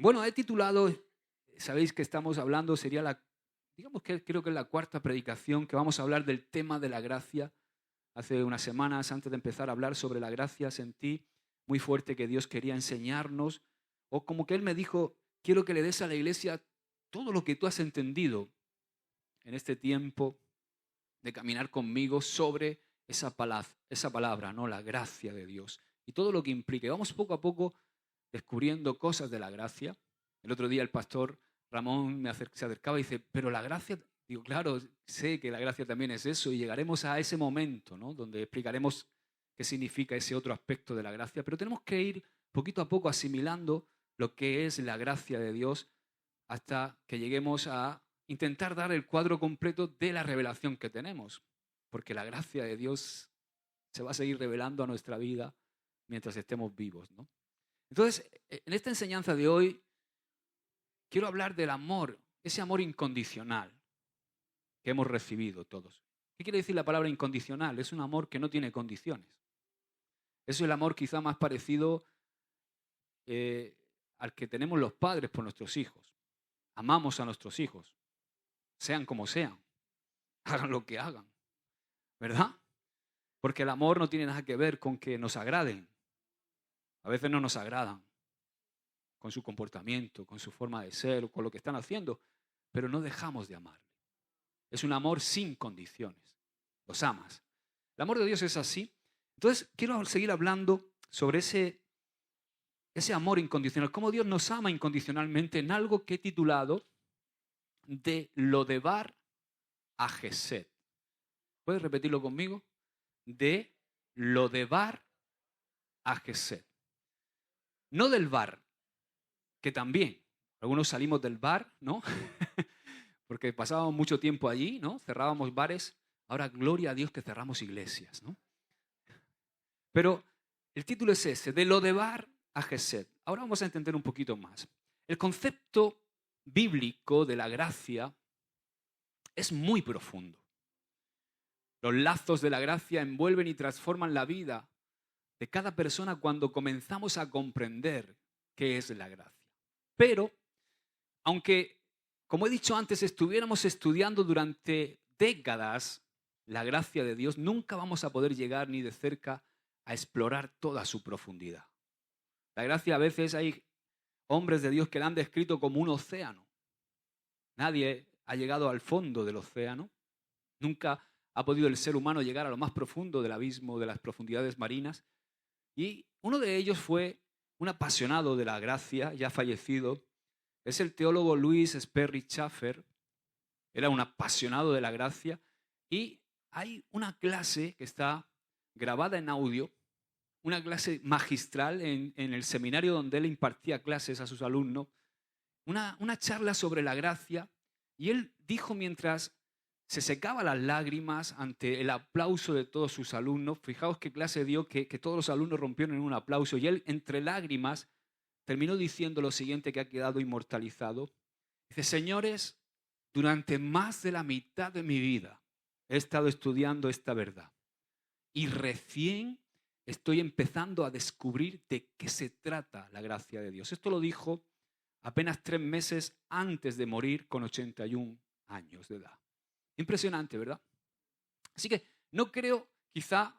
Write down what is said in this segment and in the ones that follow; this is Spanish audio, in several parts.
Bueno, he titulado, sabéis que estamos hablando, digamos que creo que es la cuarta predicación que vamos a hablar del tema de la gracia. Hace unas semanas, antes de empezar a hablar sobre la gracia, sentí muy fuerte que Dios quería enseñarnos, o como que Él me dijo, quiero que le des a la iglesia todo lo que tú has entendido en este tiempo de caminar conmigo sobre esa palabra, ¿no? La gracia de Dios y todo lo que implica. Y vamos poco a poco descubriendo cosas de la gracia. El otro día el pastor Ramón se acercaba y dice, pero la gracia, digo, claro, sé que la gracia también es eso y llegaremos a ese momento, ¿no? Donde explicaremos qué significa ese otro aspecto de la gracia, pero tenemos que ir poquito a poco asimilando lo que es la gracia de Dios hasta que lleguemos a intentar dar el cuadro completo de la revelación que tenemos, porque la gracia de Dios se va a seguir revelando a nuestra vida mientras estemos vivos, ¿no? Entonces, en esta enseñanza de hoy, quiero hablar del amor, ese amor incondicional que hemos recibido todos. ¿Qué quiere decir la palabra incondicional? Es un amor que no tiene condiciones. Es el amor quizá más parecido al que tenemos los padres por nuestros hijos. Amamos a nuestros hijos, sean como sean, hagan lo que hagan, ¿verdad? Porque el amor no tiene nada que ver con que nos agraden. A veces no nos agradan con su comportamiento, con su forma de ser o con lo que están haciendo, pero no dejamos de amarle. Es un amor sin condiciones. Los amas. El amor de Dios es así. Entonces, quiero seguir hablando sobre ese amor incondicional, cómo Dios nos ama incondicionalmente en algo que he titulado de Lodebar a Gesed. ¿Puedes repetirlo conmigo? De Lodebar a Gesed. No del bar, que también. Algunos salimos del bar, ¿no? Porque pasábamos mucho tiempo allí, ¿no? Cerrábamos bares. Ahora, gloria a Dios que cerramos iglesias, ¿no? Pero el título es ese, de Lodebar a Gesed. Ahora vamos a entender un poquito más. El concepto bíblico de la gracia es muy profundo. Los lazos de la gracia envuelven y transforman la vida de cada persona cuando comenzamos a comprender qué es la gracia. Pero, aunque, como he dicho antes, estuviéramos estudiando durante décadas la gracia de Dios, nunca vamos a poder llegar ni de cerca a explorar toda su profundidad. La gracia, a veces hay hombres de Dios que la han descrito como un océano. Nadie ha llegado al fondo del océano. Nunca ha podido el ser humano llegar a lo más profundo del abismo, de las profundidades marinas. Y uno de ellos fue un apasionado de la gracia, ya fallecido. Es el teólogo Louis Sperry Chafer. Era un apasionado de la gracia. Y hay una clase que está grabada en audio, una clase magistral en el seminario donde él impartía clases a sus alumnos, una charla sobre la gracia, y él dijo mientras se secaba las lágrimas ante el aplauso de todos sus alumnos, fijaos qué clase dio que todos los alumnos rompieron en un aplauso, y él entre lágrimas terminó diciendo lo siguiente que ha quedado inmortalizado. Dice, señores, durante más de la mitad de mi vida he estado estudiando esta verdad y recién estoy empezando a descubrir de qué se trata la gracia de Dios. Esto lo dijo apenas 3 meses antes de morir con 81 años de edad. Impresionante, ¿verdad? Así que no creo quizá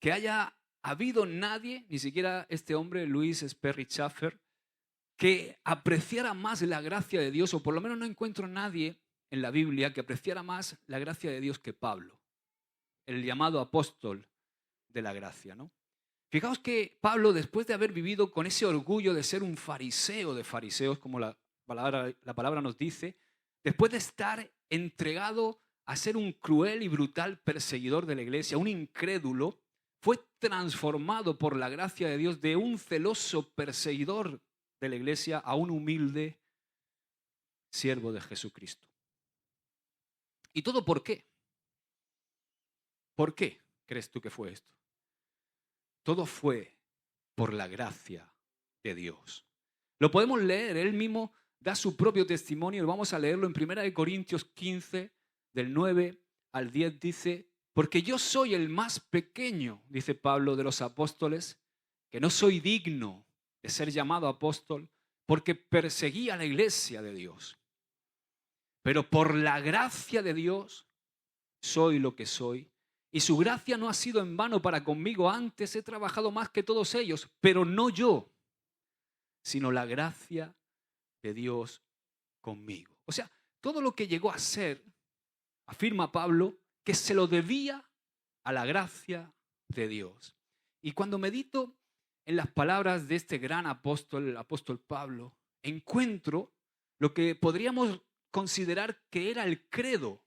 que haya habido nadie, ni siquiera este hombre, Louis Sperry Chafer, que apreciara más la gracia de Dios, o por lo menos no encuentro nadie en la Biblia que apreciara más la gracia de Dios que Pablo, el llamado apóstol de la gracia, ¿no? Fijaos que Pablo, después de haber vivido con ese orgullo de ser un fariseo de fariseos, como la palabra nos dice, después de estar entregado a ser un cruel y brutal perseguidor de la iglesia, un incrédulo, fue transformado por la gracia de Dios de un celoso perseguidor de la iglesia a un humilde siervo de Jesucristo. ¿Y todo por qué? ¿Por qué crees tú que fue esto? Todo fue por la gracia de Dios. Lo podemos leer, él mismo da su propio testimonio y vamos a leerlo en 1 Corintios 15, del 9 al 10, dice, porque yo soy el más pequeño, dice Pablo, de los apóstoles, que no soy digno de ser llamado apóstol, porque perseguía a la iglesia de Dios. Pero por la gracia de Dios soy lo que soy. Y su gracia no ha sido en vano para conmigo. Antes he trabajado más que todos ellos, pero no yo, sino la gracia de Dios conmigo. O sea, todo lo que llegó a ser, afirma Pablo, que se lo debía a la gracia de Dios. Y cuando medito en las palabras de este gran apóstol, el apóstol Pablo, encuentro lo que podríamos considerar que era el credo,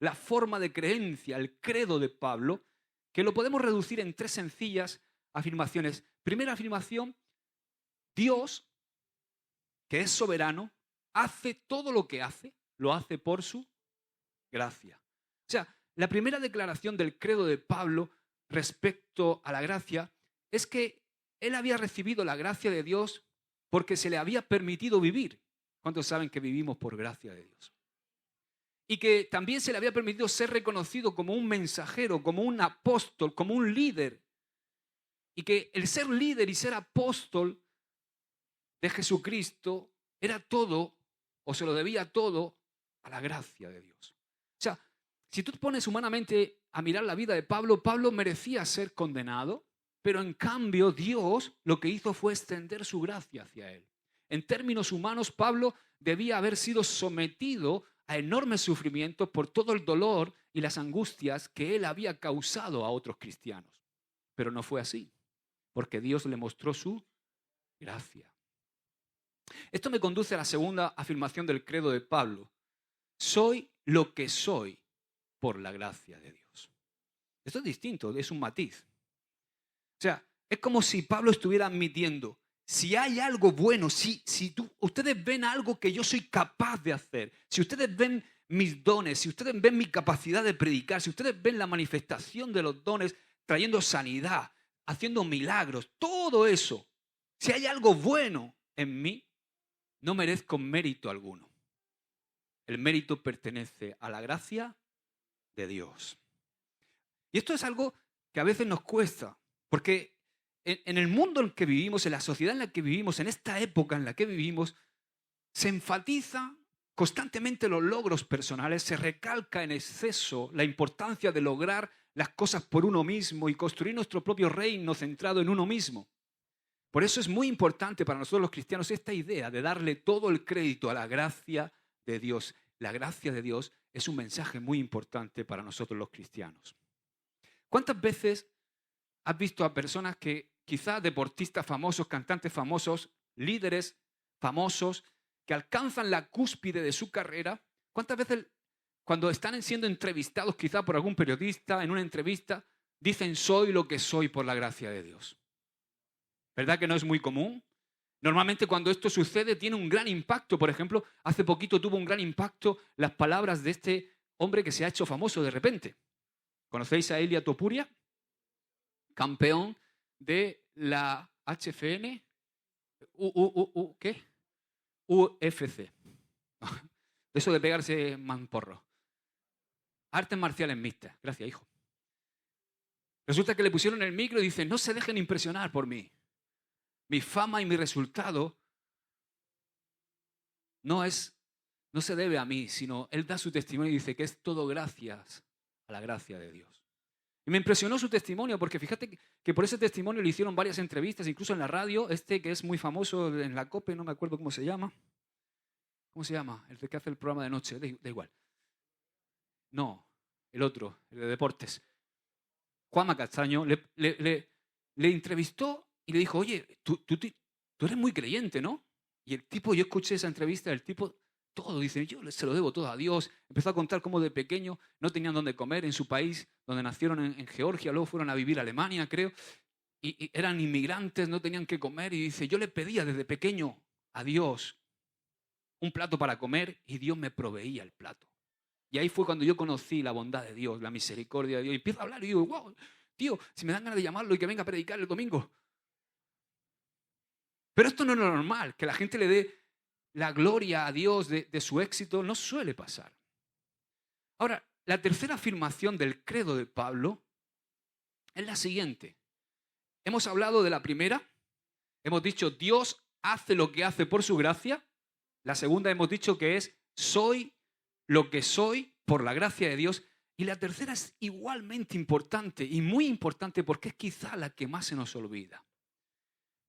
la forma de creencia, el credo de Pablo, que lo podemos reducir en tres sencillas afirmaciones. Primera afirmación: Dios, que es soberano, hace todo lo que hace, lo hace por su gracia. O sea, la primera declaración del credo de Pablo respecto a la gracia es que él había recibido la gracia de Dios porque se le había permitido vivir. ¿Cuántos saben que vivimos por gracia de Dios? Y que también se le había permitido ser reconocido como un mensajero, como un apóstol, como un líder. Y que el ser líder y ser apóstol de Jesucristo era todo, o se lo debía todo, a la gracia de Dios. O sea, si tú te pones humanamente a mirar la vida de Pablo, Pablo merecía ser condenado, pero en cambio Dios lo que hizo fue extender su gracia hacia él. En términos humanos, Pablo debía haber sido sometido a enormes sufrimientos por todo el dolor y las angustias que él había causado a otros cristianos. Pero no fue así, porque Dios le mostró su gracia. Esto me conduce a la segunda afirmación del credo de Pablo. Soy lo que soy por la gracia de Dios. Esto es distinto, es un matiz. O sea, es como si Pablo estuviera admitiendo, si hay algo bueno, si ustedes ven algo que yo soy capaz de hacer, si ustedes ven mis dones, si ustedes ven mi capacidad de predicar, si ustedes ven la manifestación de los dones trayendo sanidad, haciendo milagros, todo eso, si hay algo bueno en mí, no merezco mérito alguno. El mérito pertenece a la gracia de Dios. Y esto es algo que a veces nos cuesta, porque en el mundo en el que vivimos, en la sociedad en la que vivimos, en esta época en la que vivimos, se enfatiza constantemente los logros personales, se recalca en exceso la importancia de lograr las cosas por uno mismo y construir nuestro propio reino centrado en uno mismo. Por eso es muy importante para nosotros los cristianos esta idea de darle todo el crédito a la gracia de Dios. La gracia de Dios es un mensaje muy importante para nosotros los cristianos. ¿Cuántas veces has visto a personas que quizás deportistas famosos, cantantes famosos, líderes famosos, que alcanzan la cúspide de su carrera? ¿Cuántas veces cuando están siendo entrevistados quizás por algún periodista en una entrevista, dicen soy lo que soy por la gracia de Dios? ¿Verdad que no es muy común? Normalmente cuando esto sucede tiene un gran impacto. Por ejemplo, hace poquito tuvo un gran impacto las palabras de este hombre que se ha hecho famoso de repente. ¿Conocéis a Ilia Topuria? Campeón de la HFN, ¿qué? UFC. Eso de pegarse mamporro. Artes marciales mixtas. Gracias, hijo. Resulta que le pusieron el micro y dice, no se dejen impresionar por mí. Mi fama y mi resultado no se debe a mí, sino él da su testimonio y dice que es todo gracias a la gracia de Dios. Y me impresionó su testimonio porque fíjate que por ese testimonio le hicieron varias entrevistas, incluso en la radio, que es muy famoso en la COPE, no me acuerdo cómo se llama. ¿Cómo se llama? El que hace el programa de noche, da igual. No, el otro, el de deportes. Juanma Castaño le entrevistó y le dijo, oye, tú eres muy creyente, ¿no? Y el tipo, yo escuché esa entrevista, el tipo, todo, dice, yo se lo debo todo a Dios. Empezó a contar cómo de pequeño no tenían dónde comer en su país, donde nacieron en Georgia, luego fueron a vivir a Alemania, creo, y eran inmigrantes, no tenían qué comer, y dice, yo le pedía desde pequeño a Dios un plato para comer y Dios me proveía el plato. Y ahí fue cuando yo conocí la bondad de Dios, la misericordia de Dios. Y empiezo a hablar y digo, wow, tío, si me dan ganas de llamarlo y que venga a predicar el domingo. Pero esto no es lo normal, que la gente le dé la gloria a Dios de su éxito, no suele pasar. Ahora, la tercera afirmación del credo de Pablo es la siguiente. Hemos hablado de la primera, hemos dicho Dios hace lo que hace por su gracia. La segunda hemos dicho que es soy lo que soy por la gracia de Dios. Y la tercera es igualmente importante y muy importante porque es quizá la que más se nos olvida.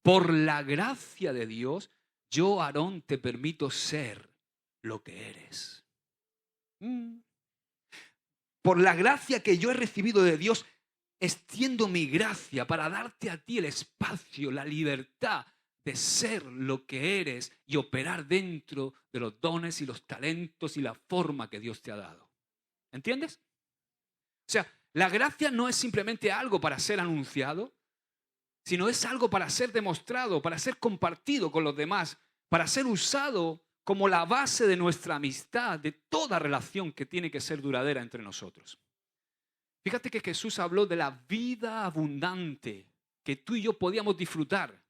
Por la gracia de Dios, yo, Aarón, te permito ser lo que eres. Por la gracia que yo he recibido de Dios, extiendo mi gracia para darte a ti el espacio, la libertad de ser lo que eres y operar dentro de los dones y los talentos y la forma que Dios te ha dado. ¿Entiendes? O sea, la gracia no es simplemente algo para ser anunciado, sino es algo para ser demostrado, para ser compartido con los demás, para ser usado como la base de nuestra amistad, de toda relación que tiene que ser duradera entre nosotros. Fíjate que Jesús habló de la vida abundante que tú y yo podíamos disfrutar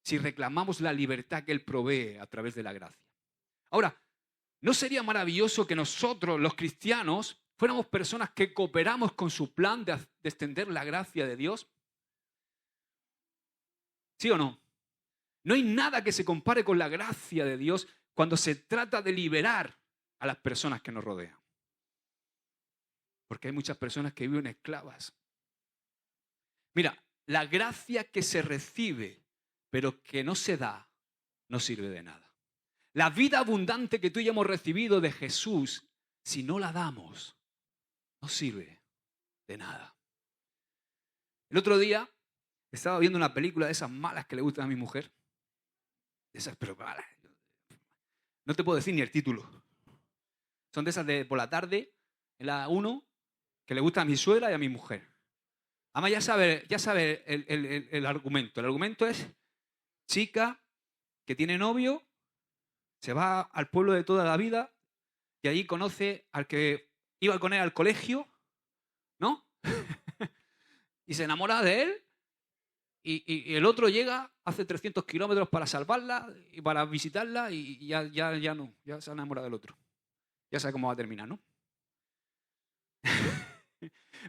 si reclamamos la libertad que Él provee a través de la gracia. Ahora, ¿no sería maravilloso que nosotros, los cristianos, fuéramos personas que cooperamos con su plan de extender la gracia de Dios? ¿Sí o no? No hay nada que se compare con la gracia de Dios cuando se trata de liberar a las personas que nos rodean. Porque hay muchas personas que viven esclavas. Mira, la gracia que se recibe, pero que no se da, no sirve de nada. La vida abundante que tú y yo hemos recibido de Jesús, si no la damos, no sirve de nada. El otro día estaba viendo una película de esas malas que le gustan a mi mujer. De esas, pero malas. No te puedo decir ni el título. Son de esas de por la tarde, en la 1, que le gusta a mi suegra y a mi mujer. Además, ya sabe el argumento. El argumento es chica que tiene novio, se va al pueblo de toda la vida y allí conoce al que iba con él al colegio, ¿no? Y se enamora de él y el otro llega, hace 300 kilómetros para salvarla y para visitarla y ya no, ya se enamora del otro. Ya sabe cómo va a terminar, ¿no?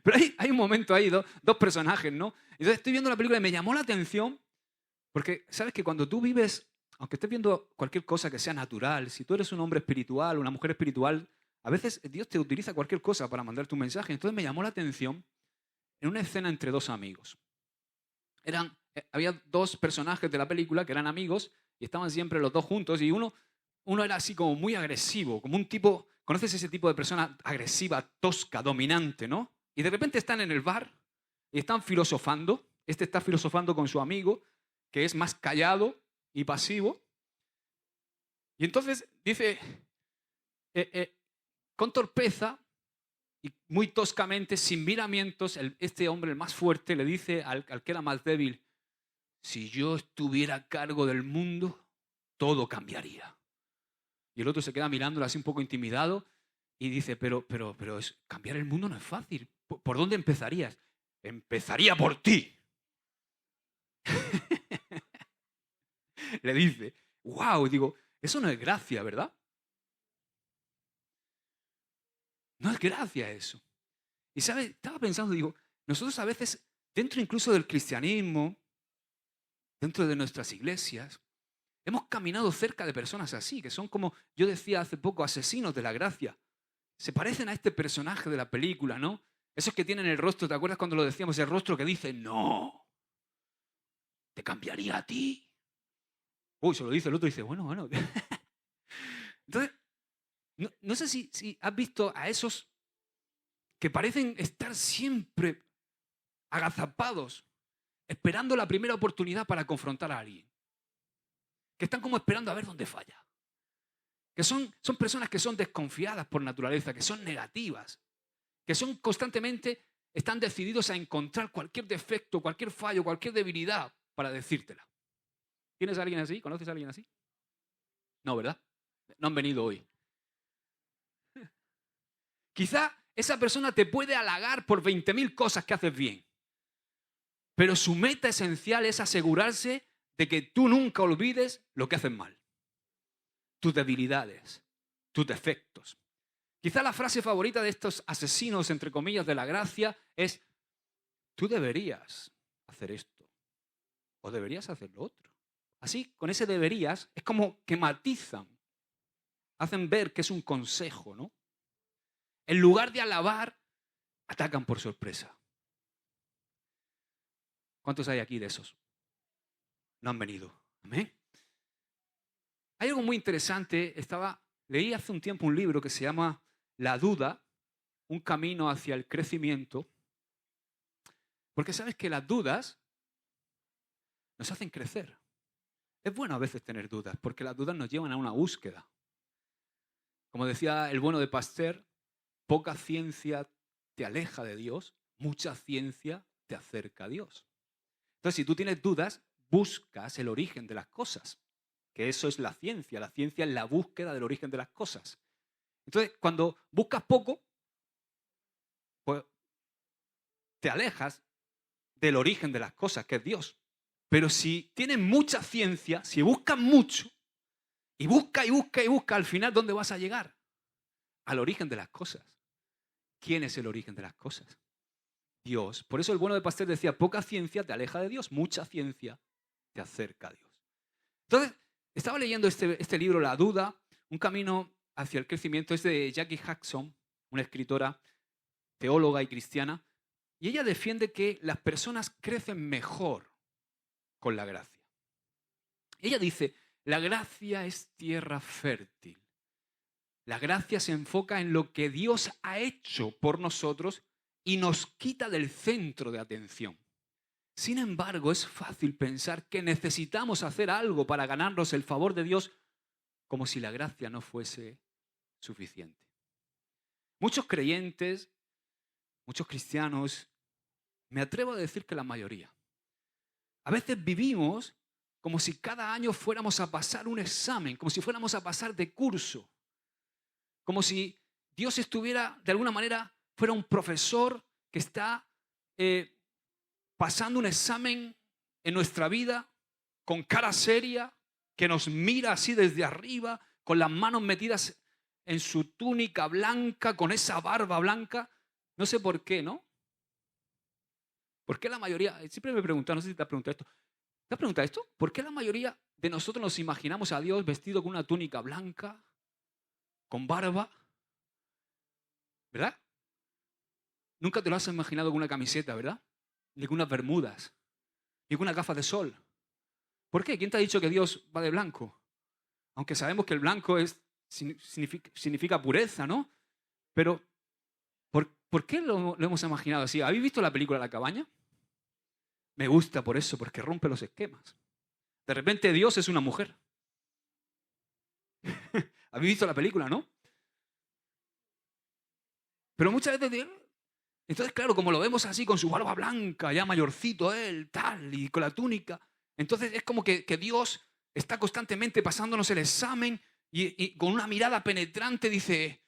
Pero hay un momento ahí, dos personajes, ¿no? Entonces estoy viendo la película y me llamó la atención porque, ¿sabes que cuando tú vives, aunque estés viendo cualquier cosa que sea natural, si tú eres un hombre espiritual, una mujer espiritual, a veces Dios te utiliza cualquier cosa para mandarte un mensaje. Entonces me llamó la atención en una escena entre dos amigos. Había dos personajes de la película que eran amigos y estaban siempre los dos juntos y uno era así como muy agresivo, como un tipo, ¿conoces ese tipo de persona agresiva, tosca, dominante, no? Y de repente están en el bar y están filosofando. Este está filosofando con su amigo, que es más callado y pasivo. Y entonces dice, con torpeza y muy toscamente, sin miramientos, este hombre, el más fuerte, le dice al que era más débil, si yo estuviera a cargo del mundo, todo cambiaría. Y el otro se queda mirándolo así un poco intimidado y dice, pero cambiar el mundo no es fácil. ¿Por dónde empezarías? Empezaría por ti. Le dice, wow, digo, eso no es gracia, ¿verdad? No es gracia eso. Y ¿sabes? Estaba pensando, digo, nosotros a veces, dentro incluso del cristianismo, dentro de nuestras iglesias, hemos caminado cerca de personas así, que son como, yo decía hace poco, asesinos de la gracia. Se parecen a este personaje de la película, ¿no? Esos que tienen el rostro, ¿te acuerdas cuando lo decíamos? El rostro que dice, no, te cambiaría a ti. Uy, se lo dice el otro y dice, bueno. Entonces, no sé si has visto a esos que parecen estar siempre agazapados, esperando la primera oportunidad para confrontar a alguien. Que están como esperando a ver dónde falla. Que son personas que son desconfiadas por naturaleza, que son negativas, que son constantemente, están decididos a encontrar cualquier defecto, cualquier fallo, cualquier debilidad para decírtela. ¿Tienes a alguien así? ¿Conoces a alguien así? No, ¿verdad? No han venido hoy. Quizá esa persona te puede halagar por 20.000 cosas que haces bien, pero su meta esencial es asegurarse de que tú nunca olvides lo que haces mal. Tus debilidades, tus defectos. Quizá la frase favorita de estos asesinos, entre comillas, de la gracia es, tú deberías hacer esto o deberías hacer lo otro. así, con ese deberías, es como que matizan, hacen ver que es un consejo, ¿no? En lugar de alabar, atacan por sorpresa. ¿Cuántos hay aquí de esos? No han venido. Amén. Hay algo muy interesante. Leí hace un tiempo un libro que se llama La duda, un camino hacia el crecimiento. Porque sabes que las dudas nos hacen crecer. Es bueno a veces tener dudas, porque las dudas nos llevan a una búsqueda. Como decía el bueno de Pasteur, poca ciencia te aleja de Dios, mucha ciencia te acerca a Dios. Entonces, si tú tienes dudas, buscas el origen de las cosas, que eso es la ciencia. La ciencia es la búsqueda del origen de las cosas. Entonces, cuando buscas poco, pues te alejas del origen de las cosas, que es Dios. Pero si tienes mucha ciencia, si buscas mucho, y busca, al final, ¿dónde vas a llegar? Al origen de las cosas. ¿Quién es el origen de las cosas? Dios. Por eso el bueno de Pasteur decía, poca ciencia te aleja de Dios, mucha ciencia te acerca a Dios. Entonces, estaba leyendo este libro, La duda, un camino hacia el crecimiento. Es de Jackie Jackson, una escritora, teóloga y cristiana, y ella defiende que las personas crecen mejor con la gracia. Ella dice, la gracia es tierra fértil. La gracia se enfoca en lo que Dios ha hecho por nosotros y nos quita del centro de atención. Sin embargo, es fácil pensar que necesitamos hacer algo para ganarnos el favor de Dios, como si la gracia no fuese suficiente. Muchos creyentes, muchos cristianos, me atrevo a decir que la mayoría, a veces vivimos como si cada año fuéramos a pasar un examen, como si fuéramos a pasar de curso, como si Dios estuviera, de alguna manera, fuera un profesor que está pasando un examen en nuestra vida con cara seria, que nos mira así desde arriba, con las manos metidas en su túnica blanca, con esa barba blanca. No sé por qué, ¿no? ¿Por qué la mayoría? Siempre me preguntan, no sé si te has preguntado esto. ¿Te has preguntado esto? ¿Por qué la mayoría de nosotros nos imaginamos a Dios vestido con una túnica blanca, con barba? ¿Verdad? Nunca te lo has imaginado con una camiseta, ¿verdad? Ni con unas bermudas, ni con unas gafas de sol. ¿Por qué? ¿Quién te ha dicho que Dios va de blanco? Aunque sabemos que el blanco significa pureza, ¿no? Pero, ¿por qué lo hemos imaginado así? ¿Habéis visto la película La cabaña? Me gusta por eso, porque rompe los esquemas. De repente Dios es una mujer. ¿Habéis visto la película, no? Pero muchas veces, entonces claro, como lo vemos así con su barba blanca, ya mayorcito él, tal, y con la túnica, entonces es como que Dios está constantemente pasándonos el examen y con una mirada penetrante dice,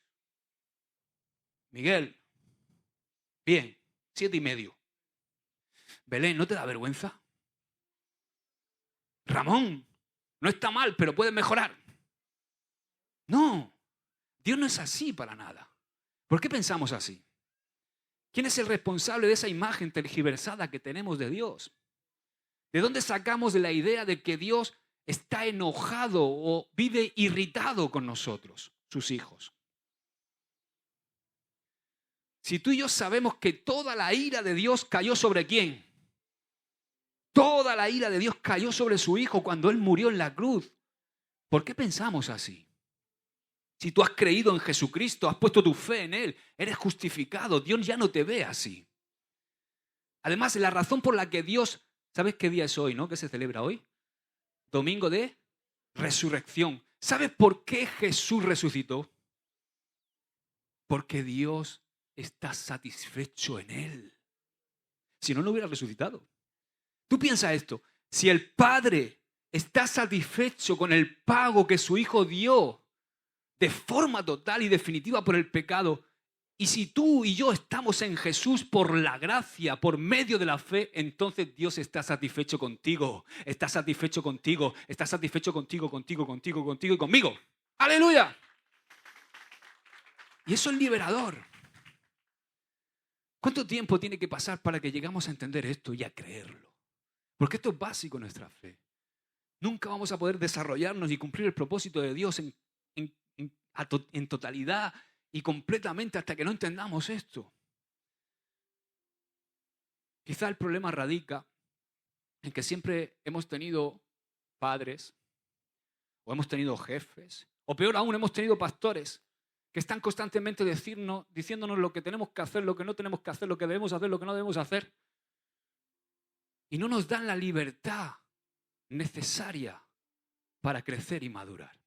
Miguel, bien, 7,5. Belén, ¿no te da vergüenza? Ramón, no está mal, pero puedes mejorar. No, Dios no es así para nada. ¿Por qué pensamos así? ¿Quién es el responsable de esa imagen tergiversada que tenemos de Dios? ¿De dónde sacamos la idea de que Dios está enojado o vive irritado con nosotros, sus hijos? Si tú y yo sabemos que toda la ira de Dios cayó sobre ¿quién? Toda la ira de Dios cayó sobre su Hijo cuando Él murió en la cruz. ¿Por qué pensamos así? Si tú has creído en Jesucristo, has puesto tu fe en Él, eres justificado, Dios ya no te ve así. Además, la razón por la que Dios, ¿sabes qué día es hoy, no? ¿Qué se celebra hoy? Domingo de resurrección. ¿Sabes por qué Jesús resucitó? Porque Dios está satisfecho en Él. Si no, no hubiera resucitado. Tú piensa esto, si el Padre está satisfecho con el pago que su Hijo dio de forma total y definitiva por el pecado, y si tú y yo estamos en Jesús por la gracia, por medio de la fe, entonces Dios está satisfecho contigo, está satisfecho contigo, está satisfecho contigo y conmigo. ¡Aleluya! Y eso es liberador. ¿Cuánto tiempo tiene que pasar para que llegamos a entender esto y a creerlo? Porque esto es básico en nuestra fe. Nunca vamos a poder desarrollarnos y cumplir el propósito de Dios en totalidad y completamente hasta que no entendamos esto. Quizá el problema radica en que siempre hemos tenido padres, o hemos tenido jefes, o peor aún, hemos tenido pastores que están constantemente diciéndonos lo que tenemos que hacer, lo que no tenemos que hacer, lo que debemos hacer, lo que no debemos hacer. Y no nos dan la libertad necesaria para crecer y madurar.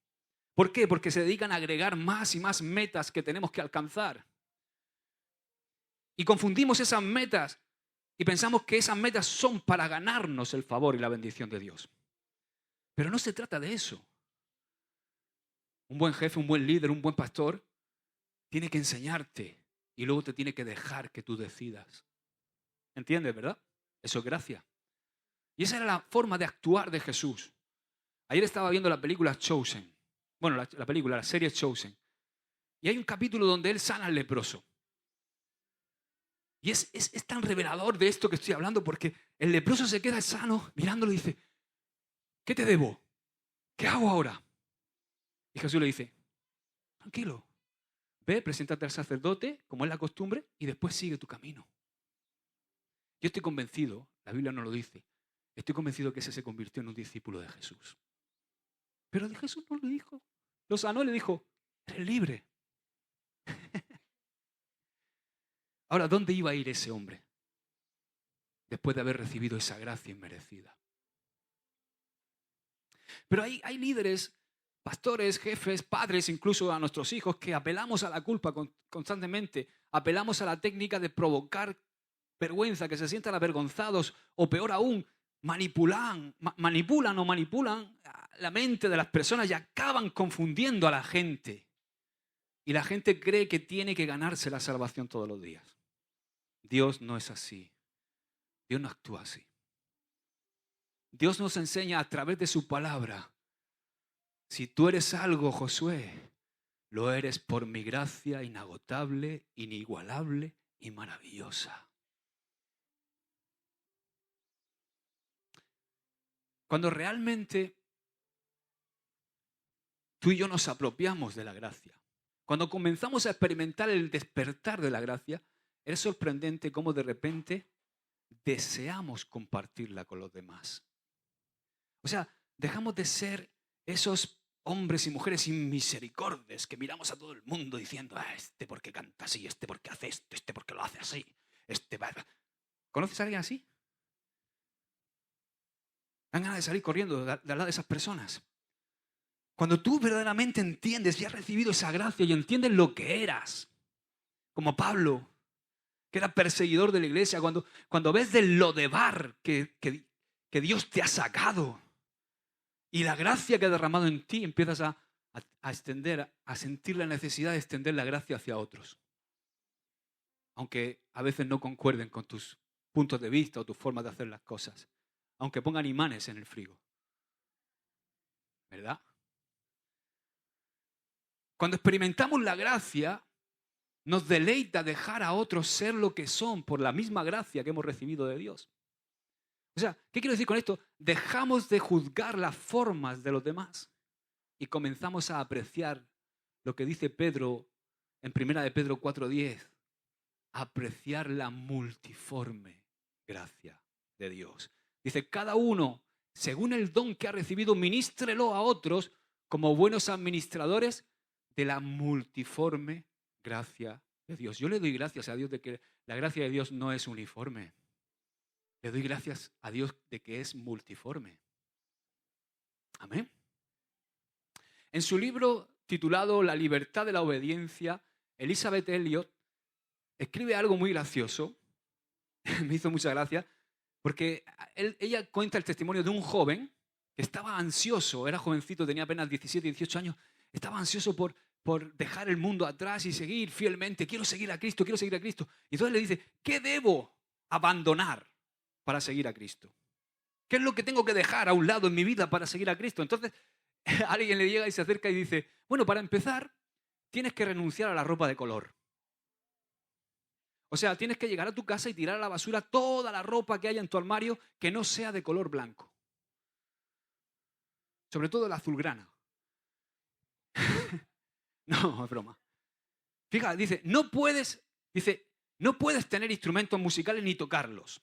¿Por qué? Porque se dedican a agregar más y más metas que tenemos que alcanzar. Y confundimos esas metas y pensamos que esas metas son para ganarnos el favor y la bendición de Dios. Pero no se trata de eso. Un buen jefe, un buen líder, un buen pastor tiene que enseñarte y luego te tiene que dejar que tú decidas. ¿Entiendes, verdad? Eso es gracia. Y esa era la forma de actuar de Jesús. Ayer estaba viendo la película Chosen. Bueno, la serie Chosen. Y hay un capítulo donde él sana al leproso. Y es tan revelador de esto que estoy hablando porque el leproso se queda sano mirándolo y dice, ¿qué te debo? ¿Qué hago ahora? Y Jesús le dice, tranquilo, ve, preséntate al sacerdote, como es la costumbre, y después sigue tu camino. Yo estoy convencido, la Biblia no lo dice, estoy convencido que ese se convirtió en un discípulo de Jesús. Pero de Jesús no lo dijo. Lo sanó y le dijo, eres libre. Ahora, ¿dónde iba a ir ese hombre? Después de haber recibido esa gracia inmerecida. Pero hay líderes, pastores, jefes, padres, incluso a nuestros hijos, que apelamos a la culpa constantemente. Apelamos a la técnica de provocar vergüenza, que se sientan avergonzados, o peor aún, manipulan la mente de las personas y acaban confundiendo a la gente. Y la gente cree que tiene que ganarse la salvación todos los días. Dios no es así. Dios no actúa así. Dios nos enseña a través de su palabra. Si tú eres algo, Josué, lo eres por mi gracia inagotable, inigualable y maravillosa. Cuando realmente tú y yo nos apropiamos de la gracia, cuando comenzamos a experimentar el despertar de la gracia, es sorprendente cómo de repente deseamos compartirla con los demás. O sea, dejamos de ser esos hombres y mujeres inmisericordes que miramos a todo el mundo diciendo, este porque canta así, este porque hace esto, este porque lo hace así, este va. ¿Conoces a alguien así? Dan ganas de salir corriendo de al lado de esas personas. Cuando tú verdaderamente entiendes y has recibido esa gracia y entiendes lo que eras, como Pablo, que era perseguidor de la iglesia, cuando ves del lodebar que Dios te ha sacado y la gracia que ha derramado en ti, empiezas a extender, a sentir la necesidad de extender la gracia hacia otros. Aunque a veces no concuerden con tus puntos de vista o tus formas de hacer las cosas. Aunque pongan imanes en el frigo. ¿Verdad? Cuando experimentamos la gracia, nos deleita dejar a otros ser lo que son por la misma gracia que hemos recibido de Dios. O sea, ¿qué quiero decir con esto? Dejamos de juzgar las formas de los demás y comenzamos a apreciar lo que dice Pedro en 1 de Pedro 4:10. Apreciar la multiforme gracia de Dios. Dice, cada uno, según el don que ha recibido, ministrelo a otros como buenos administradores de la multiforme gracia de Dios. Yo le doy gracias a Dios de que la gracia de Dios no es uniforme. Le doy gracias a Dios de que es multiforme. Amén. En su libro titulado La libertad de la obediencia, Elizabeth Elliot escribe algo muy gracioso. Me hizo mucha gracia, porque ella cuenta el testimonio de un joven que estaba ansioso, era jovencito, tenía apenas 17, 18 años, estaba ansioso por dejar el mundo atrás y seguir fielmente. Quiero seguir a Cristo, quiero seguir a Cristo. Y entonces le dice, ¿qué debo abandonar para seguir a Cristo? ¿Qué es lo que tengo que dejar a un lado en mi vida para seguir a Cristo? Entonces alguien le llega y se acerca y dice, bueno, para empezar, tienes que renunciar a la ropa de color. O sea, tienes que llegar a tu casa y tirar a la basura toda la ropa que haya en tu armario que no sea de color blanco. Sobre todo la azulgrana. No, es broma. Fíjate, no puedes tener instrumentos musicales ni tocarlos.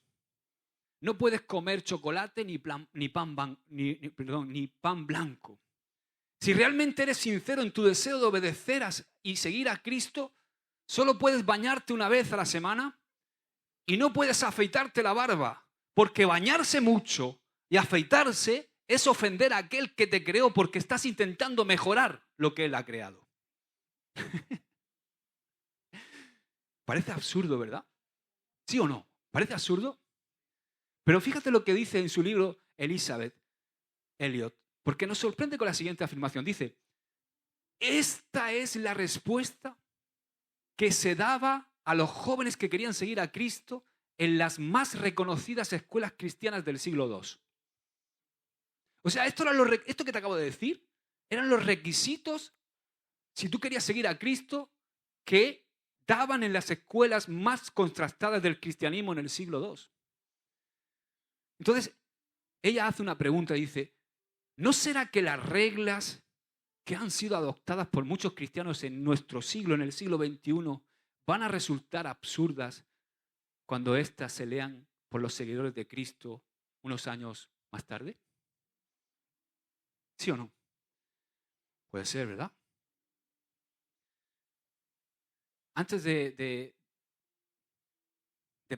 No puedes comer chocolate ni pan blanco. Si realmente eres sincero en tu deseo de obedecer y seguir a Cristo, solo puedes bañarte una vez a la semana y no puedes afeitarte la barba, porque bañarse mucho y afeitarse es ofender a aquel que te creó porque estás intentando mejorar lo que Él ha creado. Parece absurdo, ¿verdad? ¿Sí o no? ¿Parece absurdo? Pero fíjate lo que dice en su libro Elizabeth Elliot, porque nos sorprende con la siguiente afirmación. Dice, esta es la respuesta que se daba a los jóvenes que querían seguir a Cristo en las más reconocidas escuelas cristianas del siglo II. O sea, esto que te acabo de decir eran los requisitos, si tú querías seguir a Cristo, que daban en las escuelas más contrastadas del cristianismo en el siglo II. Entonces, ella hace una pregunta y dice, ¿no será que las reglas que han sido adoptadas por muchos cristianos en nuestro siglo, en el siglo XXI, van a resultar absurdas cuando éstas se lean por los seguidores de Cristo unos años más tarde? ¿Sí o no? Puede ser, ¿verdad? Antes de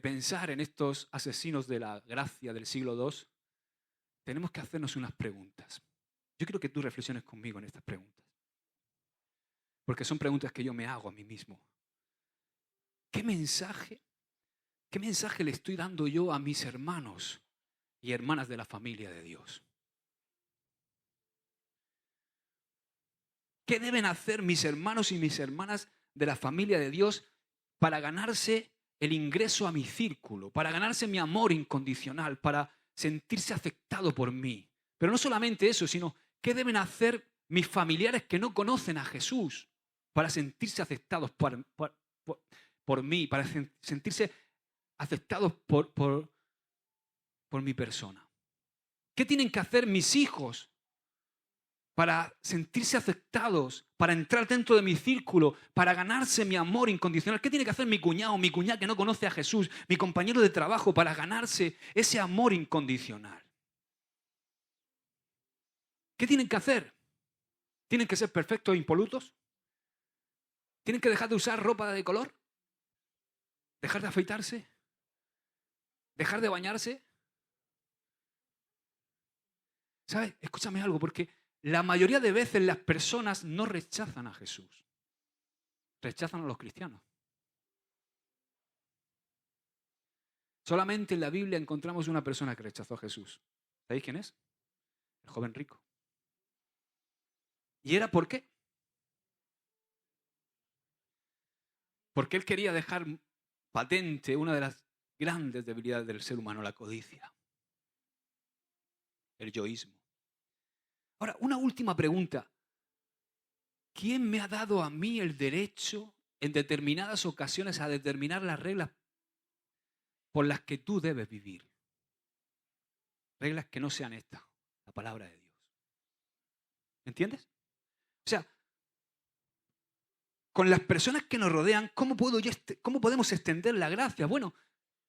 pensar en estos asesinos de la gracia del siglo II, tenemos que hacernos unas preguntas. Yo quiero que tú reflexiones conmigo en estas preguntas, porque son preguntas que yo me hago a mí mismo. ¿Qué mensaje le estoy dando yo a mis hermanos y hermanas de la familia de Dios? ¿Qué deben hacer mis hermanos y mis hermanas de la familia de Dios para ganarse el ingreso a mi círculo, para ganarse mi amor incondicional, para sentirse aceptado por mí? Pero no solamente eso, sino ¿qué deben hacer mis familiares que no conocen a Jesús para sentirse aceptados por mí, para sentirse aceptados por mi persona? ¿Qué tienen que hacer mis hijos para sentirse aceptados, para entrar dentro de mi círculo, para ganarse mi amor incondicional? ¿Qué tiene que hacer mi cuñado, mi cuñada que no conoce a Jesús, mi compañero de trabajo, para ganarse ese amor incondicional? ¿Qué tienen que hacer? ¿Tienen que ser perfectos e impolutos? ¿Tienen que dejar de usar ropa de color? ¿Dejar de afeitarse? ¿Dejar de bañarse? ¿Sabes? Escúchame algo, porque la mayoría de veces las personas no rechazan a Jesús. Rechazan a los cristianos. Solamente en la Biblia encontramos una persona que rechazó a Jesús. ¿Sabéis quién es? El joven rico. ¿Y era por qué? Porque él quería dejar patente una de las grandes debilidades del ser humano, la codicia, el yoísmo. Ahora, una última pregunta. ¿Quién me ha dado a mí el derecho en determinadas ocasiones a determinar las reglas por las que tú debes vivir? Reglas que no sean estas, la palabra de Dios. ¿Entiendes? O sea, con las personas que nos rodean, ¿cómo podemos extender la gracia? Bueno,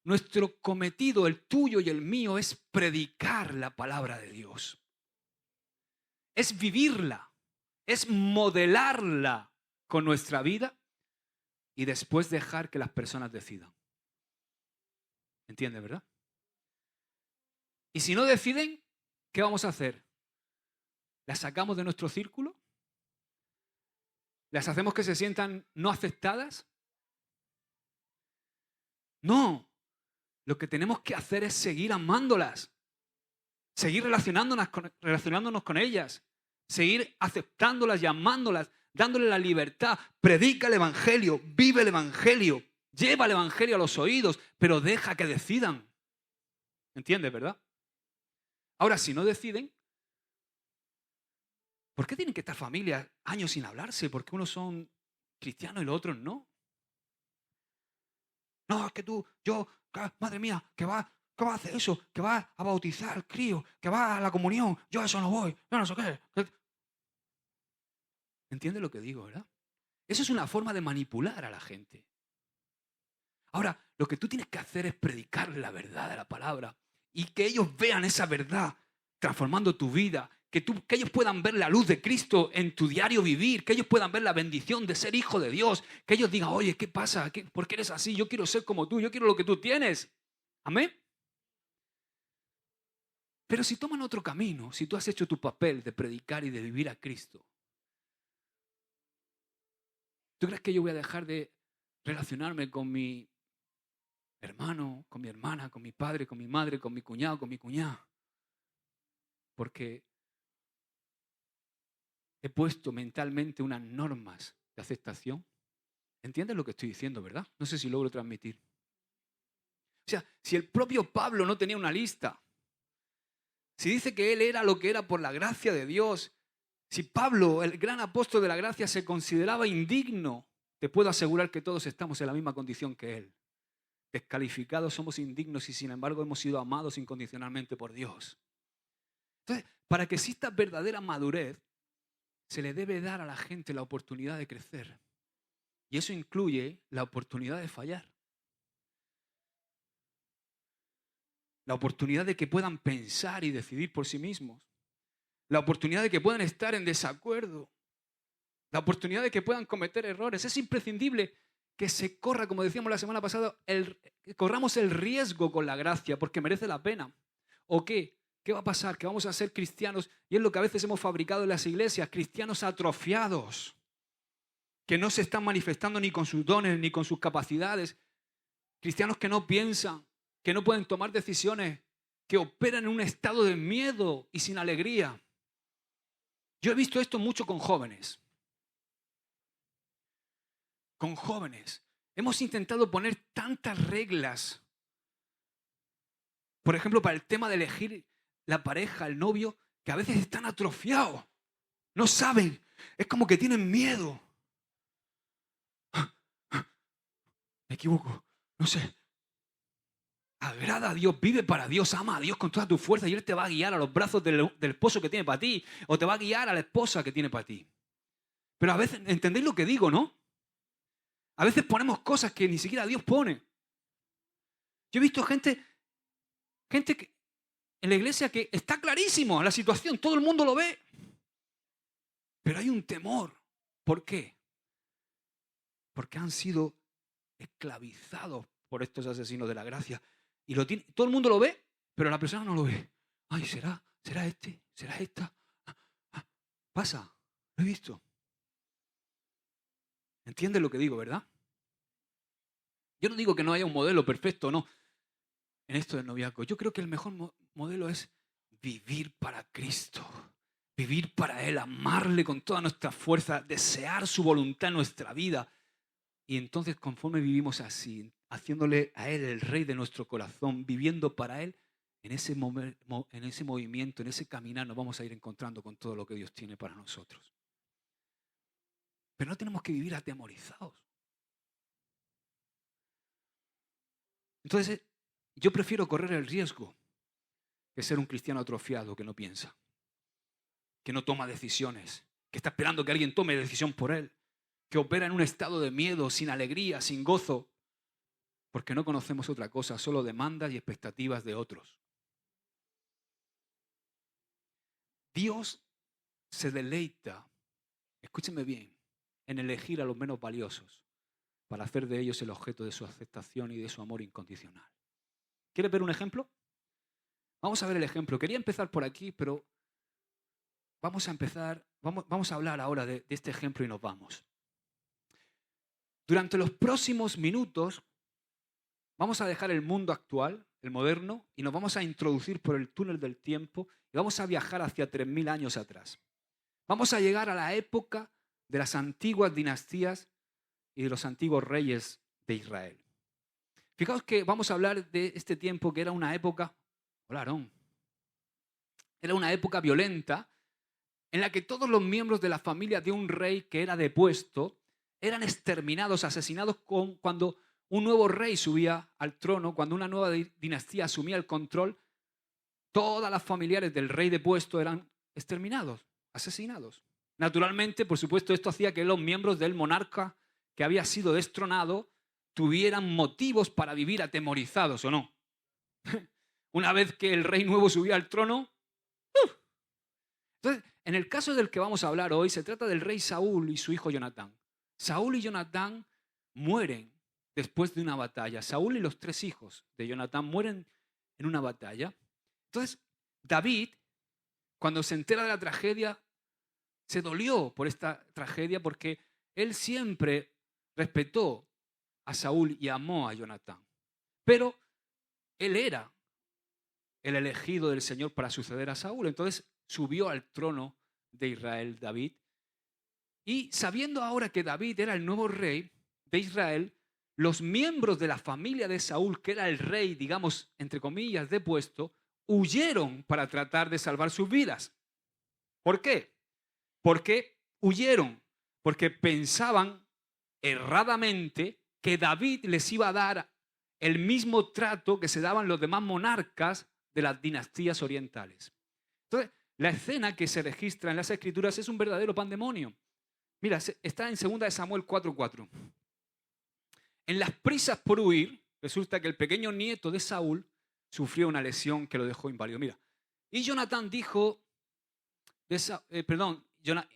nuestro cometido, el tuyo y el mío, es predicar la palabra de Dios. Es vivirla, es modelarla con nuestra vida y después dejar que las personas decidan. ¿Entiendes, verdad? Y si no deciden, ¿qué vamos a hacer? ¿Las sacamos de nuestro círculo? ¿Las hacemos que se sientan no aceptadas? No. Lo que tenemos que hacer es seguir amándolas, seguir relacionándonos con ellas, seguir aceptándolas y amándolas, dándoles la libertad. Predica el Evangelio, vive el Evangelio, lleva el Evangelio a los oídos, pero deja que decidan. ¿Entiendes, verdad? Ahora, si no deciden, ¿por qué tienen que estar familias años sin hablarse? Porque unos son cristianos y los otros no. No, es que madre mía, que va ¿qué va a hacer eso? Que va a bautizar al crío, que va a la comunión. Yo a eso no voy, yo no sé qué. ¿Entiendes lo que digo, verdad? Eso es una forma de manipular a la gente. Ahora, lo que tú tienes que hacer es predicarle la verdad de la palabra y que ellos vean esa verdad transformando tu vida, que ellos puedan ver la luz de Cristo en tu diario vivir, que ellos puedan ver la bendición de ser hijo de Dios, que ellos digan, oye, ¿qué pasa? ¿Por qué eres así? Yo quiero ser como tú, yo quiero lo que tú tienes. Amén. Pero si toman otro camino, si tú has hecho tu papel de predicar y de vivir a Cristo, ¿tú crees que yo voy a dejar de relacionarme con mi hermano, con mi hermana, con mi padre, con mi madre, con mi cuñado, con mi cuñada? Porque he puesto mentalmente unas normas de aceptación. ¿Entiendes lo que estoy diciendo, verdad? No sé si logro transmitir. O sea, si el propio Pablo no tenía una lista, si dice que él era lo que era por la gracia de Dios, si Pablo, el gran apóstol de la gracia, se consideraba indigno, te puedo asegurar que todos estamos en la misma condición que él. Descalificados, somos indignos y sin embargo hemos sido amados incondicionalmente por Dios. Entonces, para que exista verdadera madurez, se le debe dar a la gente la oportunidad de crecer. Y eso incluye la oportunidad de fallar. La oportunidad de que puedan pensar y decidir por sí mismos. La oportunidad de que puedan estar en desacuerdo. La oportunidad de que puedan cometer errores. Es imprescindible que se corra, como decíamos la semana pasada, corramos el riesgo con la gracia porque merece la pena. ¿O qué? ¿Qué va a pasar? Que vamos a ser cristianos, y es lo que a veces hemos fabricado en las iglesias, cristianos atrofiados, que no se están manifestando ni con sus dones ni con sus capacidades, cristianos que no piensan, que no pueden tomar decisiones, que operan en un estado de miedo y sin alegría. Yo he visto esto mucho con jóvenes. Con jóvenes. Hemos intentado poner tantas reglas, por ejemplo, para el tema de elegir la pareja, el novio, que a veces están atrofiados. No saben. Es como que tienen miedo. Me equivoco. No sé. Agrada a Dios, vive para Dios, ama a Dios con toda tu fuerza y Él te va a guiar a los brazos del esposo que tiene para ti o te va a guiar a la esposa que tiene para ti. Pero a veces, ¿entendéis lo que digo, no? A veces ponemos cosas que ni siquiera Dios pone. Yo he visto gente que, en la iglesia que está clarísimo la situación, todo el mundo lo ve. Pero hay un temor. ¿Por qué? Porque han sido esclavizados por estos asesinos de la gracia. Y todo el mundo lo ve, pero la persona no lo ve. Ay, ¿será este? ¿Será esta? Pasa, lo he visto. ¿Entiendes lo que digo, verdad? Yo no digo que no haya un modelo perfecto, no, en esto del noviazgo. Yo creo que el mejor modelo es vivir para Cristo. Vivir para Él, amarle con toda nuestra fuerza, desear su voluntad en nuestra vida. Y entonces, conforme vivimos así, haciéndole a Él el rey de nuestro corazón, viviendo para Él, en ese movimiento, en ese caminar, nos vamos a ir encontrando con todo lo que Dios tiene para nosotros. Pero no tenemos que vivir atemorizados. Entonces, yo prefiero correr el riesgo que ser un cristiano atrofiado que no piensa, que no toma decisiones, que está esperando que alguien tome decisión por él, que opera en un estado de miedo, sin alegría, sin gozo, porque no conocemos otra cosa, solo demandas y expectativas de otros. Dios se deleita, escúcheme bien, en elegir a los menos valiosos para hacer de ellos el objeto de su aceptación y de su amor incondicional. ¿Quieres ver un ejemplo? Vamos a ver el ejemplo. Quería empezar por aquí, pero vamos a hablar ahora de este ejemplo y nos vamos. Durante los próximos minutos vamos a dejar el mundo actual, el moderno, y nos vamos a introducir por el túnel del tiempo y vamos a viajar hacia 3000 años atrás. Vamos a llegar a la época de las antiguas dinastías y de los antiguos reyes de Israel. Fijaos que vamos a hablar de este tiempo que era una época, hola Aarón, era una época violenta en la que todos los miembros de la familia de un rey que era depuesto eran exterminados, asesinados cuando un nuevo rey subía al trono, cuando una nueva dinastía asumía el control, todas las familiares del rey depuesto eran exterminados, asesinados. Naturalmente, por supuesto, esto hacía que los miembros del monarca que había sido destronado tuvieran motivos para vivir atemorizados, ¿o no? Una vez que el rey nuevo subía al trono. Entonces, en el caso del que vamos a hablar hoy, se trata del rey Saúl y su hijo Jonatán. Saúl y Jonatán mueren después de una batalla. Saúl y los 3 hijos de Jonatán mueren en una batalla. Entonces, David, cuando se entera de la tragedia, se dolió por esta tragedia porque él siempre respetó a Saúl y amó a Jonatán. Pero él era el elegido del Señor para suceder a Saúl. Entonces subió al trono de Israel David. Y sabiendo ahora que David era el nuevo rey de Israel, los miembros de la familia de Saúl, que era el rey, digamos, entre comillas, depuesto, huyeron para tratar de salvar sus vidas. ¿Por qué? Porque huyeron, porque pensaban erradamente que David les iba a dar el mismo trato que se daban los demás monarcas de las dinastías orientales. Entonces, la escena que se registra en las Escrituras es un verdadero pandemonio. Mira, está en 2 Samuel 4:4. En las prisas por huir, resulta que el pequeño nieto de Saúl sufrió una lesión que lo dejó inválido. Mira, y Jonatán dijo,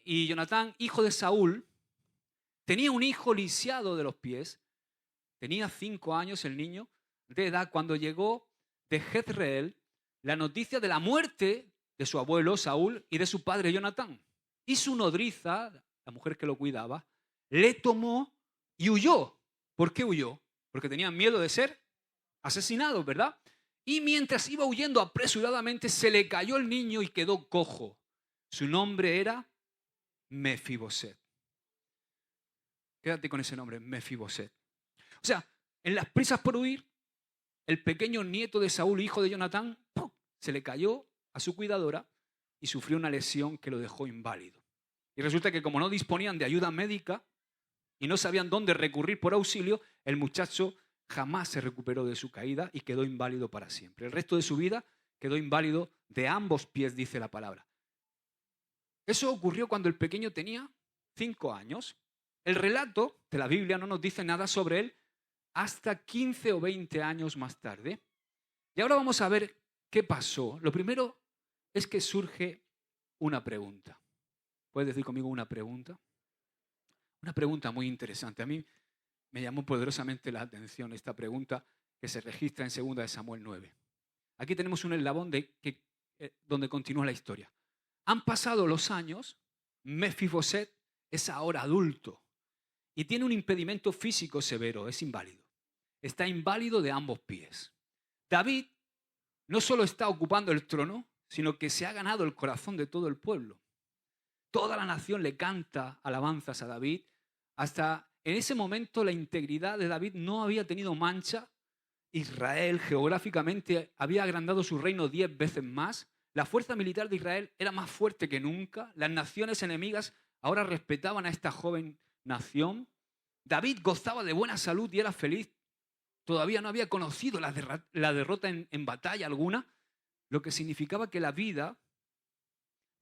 y Jonatán, hijo de Saúl, tenía un hijo lisiado de los pies. Tenía 5 años el niño de edad cuando llegó de Jezreel la noticia de la muerte de su abuelo Saúl y de su padre Jonatán. Y su nodriza, la mujer que lo cuidaba, le tomó y huyó. ¿Por qué huyó? Porque tenían miedo de ser asesinados, ¿verdad? Y mientras iba huyendo apresuradamente, se le cayó el niño y quedó cojo. Su nombre era Mefiboset. Quédate con ese nombre, Mefiboset. O sea, en las prisas por huir, el pequeño nieto de Saúl, hijo de Jonatán, ¡pum!, se le cayó a su cuidadora y sufrió una lesión que lo dejó inválido. Y resulta que como no disponían de ayuda médica y no sabían dónde recurrir por auxilio, el muchacho jamás se recuperó de su caída y quedó inválido para siempre. El resto de su vida quedó inválido de ambos pies, dice la palabra. Eso ocurrió cuando el pequeño tenía 5 años. El relato de la Biblia no nos dice nada sobre él hasta 15 o 20 años más tarde. Y ahora vamos a ver qué pasó. Lo primero es que surge una pregunta. ¿Puedes decir conmigo una pregunta? Una pregunta muy interesante. A mí me llamó poderosamente la atención esta pregunta que se registra en 2 Samuel 9. Aquí tenemos un eslabón donde continúa la historia. Han pasado los años, Mefiboset es ahora adulto y tiene un impedimento físico severo, es inválido. Está inválido de ambos pies. David no solo está ocupando el trono, sino que se ha ganado el corazón de todo el pueblo. Toda la nación le canta alabanzas a David. Hasta en ese momento la integridad de David no había tenido mancha. Israel geográficamente había agrandado su reino 10 veces más. La fuerza militar de Israel era más fuerte que nunca. Las naciones enemigas ahora respetaban a esta joven nación. David gozaba de buena salud y era feliz. Todavía no había conocido la derrota en batalla alguna, lo que significaba que la vida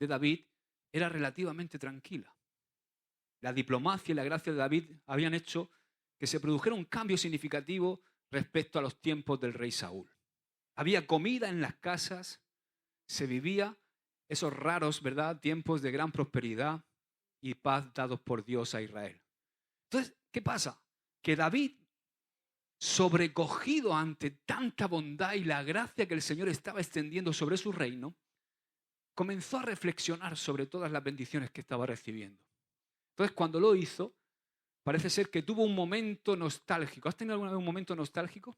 de David era relativamente tranquila. La diplomacia y la gracia de David habían hecho que se produjera un cambio significativo respecto a los tiempos del rey Saúl. Había comida en las casas, se vivía esos raros, ¿verdad?, tiempos de gran prosperidad y paz dados por Dios a Israel. Entonces, ¿qué pasa? Que David, sobrecogido ante tanta bondad y la gracia que el Señor estaba extendiendo sobre su reino, comenzó a reflexionar sobre todas las bendiciones que estaba recibiendo. Entonces, cuando lo hizo, parece ser que tuvo un momento nostálgico. ¿Has tenido alguna vez un momento nostálgico?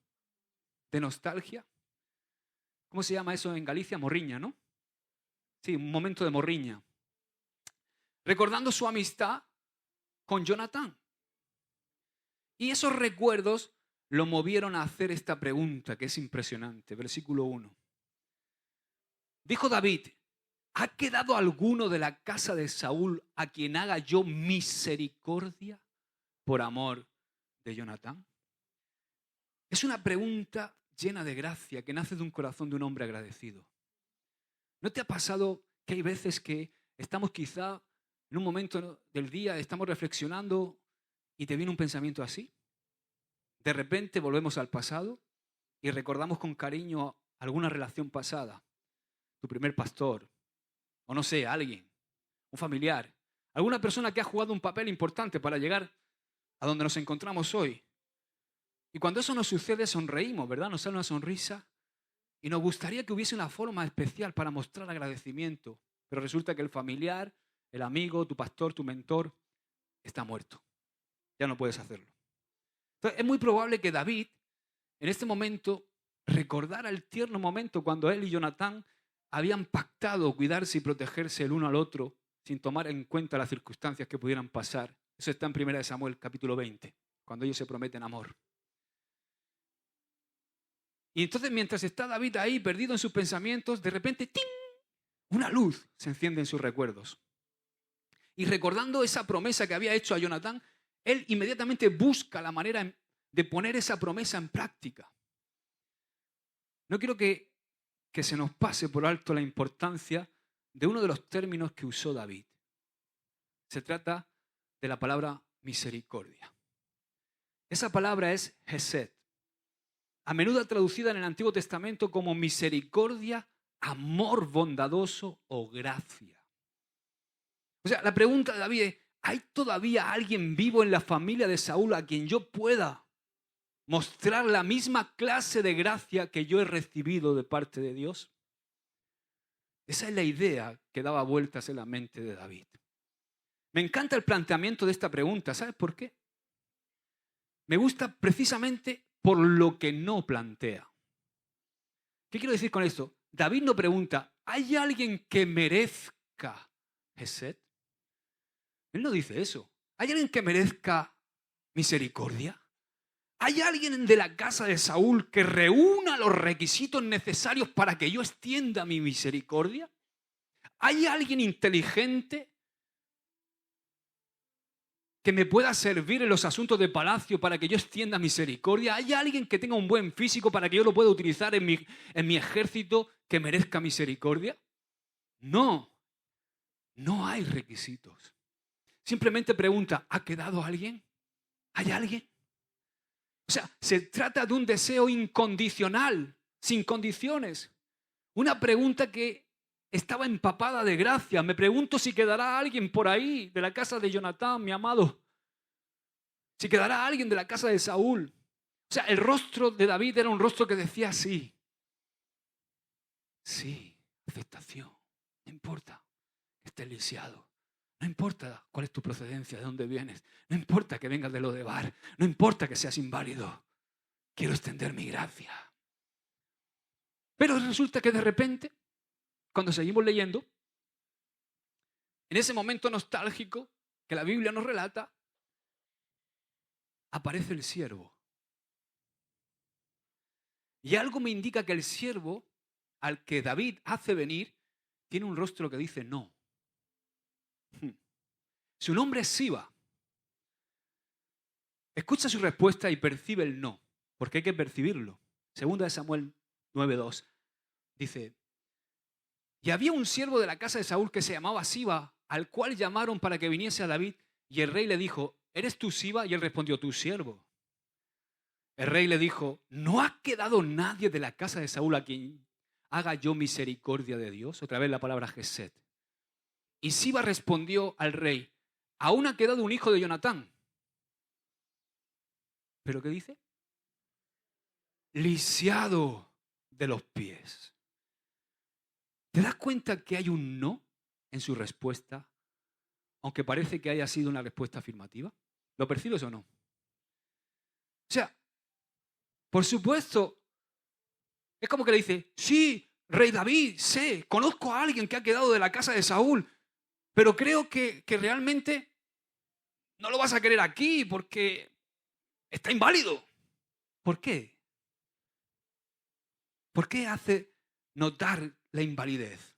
¿De nostalgia? ¿Cómo se llama eso en Galicia? Morriña, ¿no? Sí, un momento de morriña. Recordando su amistad con Jonatán. Y esos recuerdos lo movieron a hacer esta pregunta que es impresionante. Versículo 1. Dijo David: ¿ha quedado alguno de la casa de Saúl a quien haga yo misericordia por amor de Jonatán? Es una pregunta llena de gracia que nace de un corazón de un hombre agradecido. ¿No te ha pasado que hay veces que estamos quizá en un momento del día, estamos reflexionando y te viene un pensamiento así? De repente volvemos al pasado y recordamos con cariño alguna relación pasada, tu primer pastor, o no sé, alguien, un familiar, alguna persona que ha jugado un papel importante para llegar a donde nos encontramos hoy. Y cuando eso nos sucede, sonreímos, ¿verdad? Nos sale una sonrisa y nos gustaría que hubiese una forma especial para mostrar agradecimiento. Pero resulta que el familiar, el amigo, tu pastor, tu mentor, está muerto. Ya no puedes hacerlo. Entonces, es muy probable que David, en este momento, recordara el tierno momento cuando él y Jonatán habían pactado cuidarse y protegerse el uno al otro sin tomar en cuenta las circunstancias que pudieran pasar. Eso está en 1 Samuel, capítulo 20, cuando ellos se prometen amor. Y entonces, mientras está David ahí, perdido en sus pensamientos, de repente, ¡ting!, una luz se enciende en sus recuerdos. Y recordando esa promesa que había hecho a Jonatán, él inmediatamente busca la manera de poner esa promesa en práctica. No quiero que se nos pase por alto la importancia de uno de los términos que usó David. Se trata de la palabra misericordia. Esa palabra es hesed, a menudo traducida en el Antiguo Testamento como misericordia, amor bondadoso o gracia. O sea, la pregunta de David es, ¿hay todavía alguien vivo en la familia de Saúl a quien yo pueda mostrar la misma clase de gracia que yo he recibido de parte de Dios? Esa es la idea que daba vueltas en la mente de David. Me encanta el planteamiento de esta pregunta. ¿Sabes por qué? Me gusta precisamente por lo que no plantea. ¿Qué quiero decir con esto? David no pregunta, ¿hay alguien que merezca hesed? Él no dice eso. ¿Hay alguien que merezca misericordia? ¿Hay alguien de la casa de Saúl que reúna los requisitos necesarios para que yo extienda mi misericordia? ¿Hay alguien inteligente que me pueda servir en los asuntos de palacio para que yo extienda misericordia? ¿Hay alguien que tenga un buen físico para que yo lo pueda utilizar en mi ejército que merezca misericordia? No, no hay requisitos. Simplemente pregunta, ¿ha quedado alguien? ¿Hay alguien? O sea, se trata de un deseo incondicional, sin condiciones. Una pregunta que estaba empapada de gracia. Me pregunto si quedará alguien por ahí de la casa de Jonatán, mi amado. Si quedará alguien de la casa de Saúl. O sea, el rostro de David era un rostro que decía sí. Sí, aceptación. No importa que estés lisiado. No importa cuál es tu procedencia, de dónde vienes. No importa que vengas de Lodebar. No importa que seas inválido. Quiero extender mi gracia. Pero resulta que de repente, cuando seguimos leyendo, en ese momento nostálgico que la Biblia nos relata, aparece el siervo. Y algo me indica que el siervo al que David hace venir tiene un rostro que dice no. Su nombre es Siba. Escucha su respuesta y percibe el no, porque hay que percibirlo. Segunda de Samuel 9:2 dice, y había un siervo de la casa de Saúl que se llamaba Siba, al cual llamaron para que viniese a David, y el rey le dijo, ¿eres tú Siba? Y él respondió, tu siervo. El rey le dijo, ¿no ha quedado nadie de la casa de Saúl a quien haga yo misericordia de Dios? Otra vez la palabra Gesed. Y Siba respondió al rey, aún ha quedado un hijo de Jonatán. ¿Pero qué dice? Lisiado de los pies. ¿Te das cuenta que hay un no en su respuesta? Aunque parece que haya sido una respuesta afirmativa. ¿Lo percibes o no? O sea, por supuesto, es como que le dice, sí, rey David, sé, conozco a alguien que ha quedado de la casa de Saúl, pero creo que realmente no lo vas a querer aquí porque está inválido. ¿Por qué? ¿Por qué hace notar la invalidez?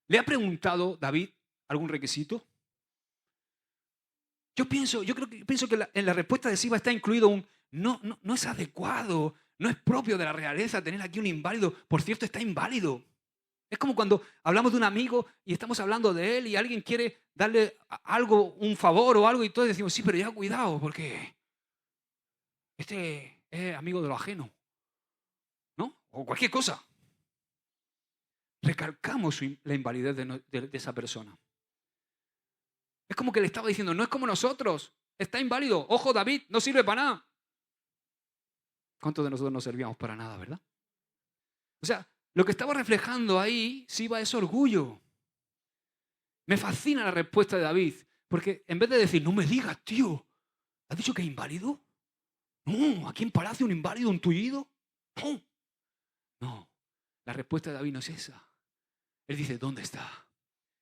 ¿Le ha preguntado David algún requisito? Yo pienso que en la respuesta de Siba está incluido un no es adecuado, No es propio de la realeza tener aquí un inválido. Por cierto, está inválido. Es como cuando hablamos de un amigo y estamos hablando de él y alguien quiere darle algo, un favor o algo y todos decimos, sí, pero ya cuidado porque este es amigo de lo ajeno, ¿no? O cualquier cosa. Recalcamos la invalidez de esa persona. Es como que le estaba diciendo, no es como nosotros, está inválido. Ojo, David, no sirve para nada. ¿Cuántos de nosotros no servíamos para nada, verdad? O sea, lo que estaba reflejando ahí, Siba, es orgullo. Me fascina la respuesta de David, porque en vez de decir, no me digas, tío, ¿has dicho que es inválido? No, aquí en Palacio un inválido, un tullido. No, no, la respuesta de David no es esa. Él dice, ¿dónde está?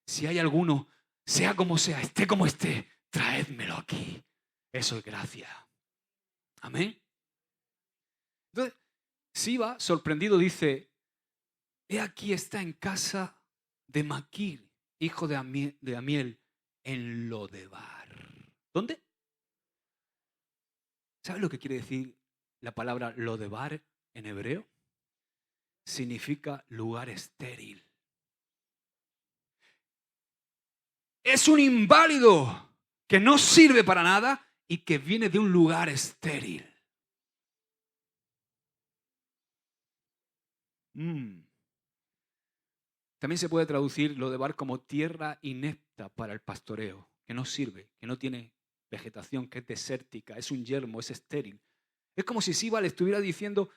Si hay alguno, sea como sea, esté como esté, traédmelo aquí. Eso es gracia. Amén. Entonces, Siba, sorprendido, dice, he aquí está en casa de Maquir, hijo de Amiel, en Lodebar. ¿Dónde? ¿Sabes lo que quiere decir la palabra Lodebar en hebreo? Significa lugar estéril. Es un inválido que no sirve para nada y que viene de un lugar estéril. También se puede traducir Lodebar como tierra inepta para el pastoreo, que no sirve, que no tiene vegetación, que es desértica, es un yermo, es estéril. Es como si Siba le estuviera diciendo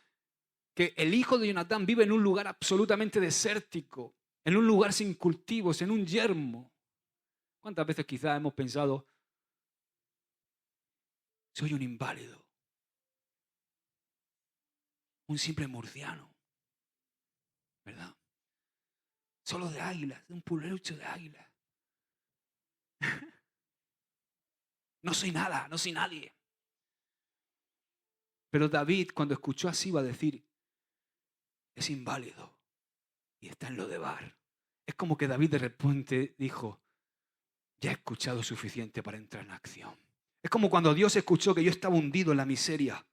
que el hijo de Jonatán vive en un lugar absolutamente desértico, en un lugar sin cultivos, en un yermo. ¿Cuántas veces quizás hemos pensado, soy un inválido, un simple murciano, ¿verdad? Solo de águilas, de un pueblucho de águilas. No soy nada, no soy nadie. Pero David, cuando escuchó a Siba decir, es inválido y está en Lodebar, es como que David de repente dijo, ya he escuchado suficiente para entrar en acción. Es como cuando Dios escuchó que yo estaba hundido en la miseria,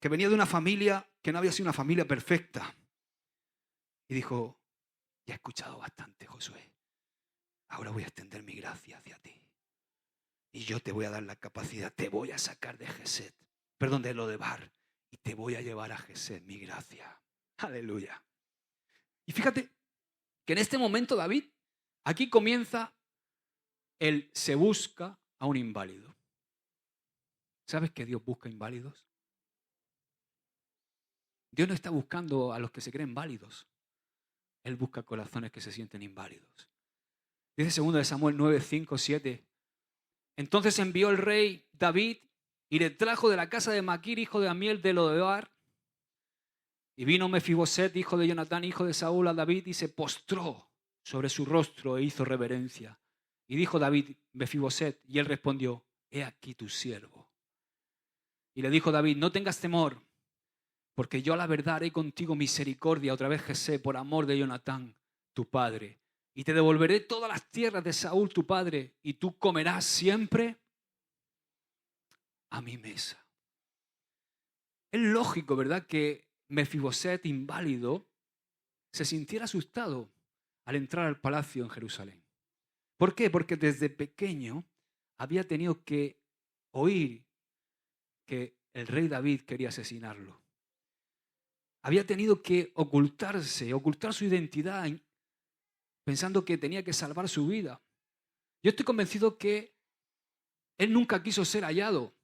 que venía de una familia que no había sido una familia perfecta. Y dijo, ya he escuchado bastante, Josué. Ahora voy a extender mi gracia hacia ti. Y yo te voy a dar la capacidad, te voy a sacar de Geset, perdón, de Lodebar, y te voy a llevar a Geset, mi gracia. Aleluya. Y fíjate que en este momento David, aquí comienza el se busca a un inválido. ¿Sabes que Dios busca inválidos? Dios no está buscando a los que se creen válidos. Él busca corazones que se sienten inválidos. Dice 2 Samuel 9, 5, 7. Entonces envió el rey David y le trajo de la casa de Maquir, hijo de Amiel, de Lodebar. Y vino Mefiboset, hijo de Jonatán, hijo de Saúl, a David y se postró sobre su rostro e hizo reverencia. Y dijo David, Mefiboset, y él respondió, he aquí tu siervo. Y le dijo David, no tengas temor, porque yo a la verdad haré contigo misericordia, otra vez Jesé, por amor de Jonatán, tu padre. Y te devolveré todas las tierras de Saúl, tu padre, y tú comerás siempre a mi mesa. Es lógico, ¿verdad?, que Mefiboset, inválido, se sintiera asustado al entrar al palacio en Jerusalén. ¿Por qué? Porque desde pequeño había tenido que oír que el rey David quería asesinarlo. Había tenido que ocultarse, ocultar su identidad, pensando que tenía que salvar su vida. Yo estoy convencido que él nunca quiso ser hallado,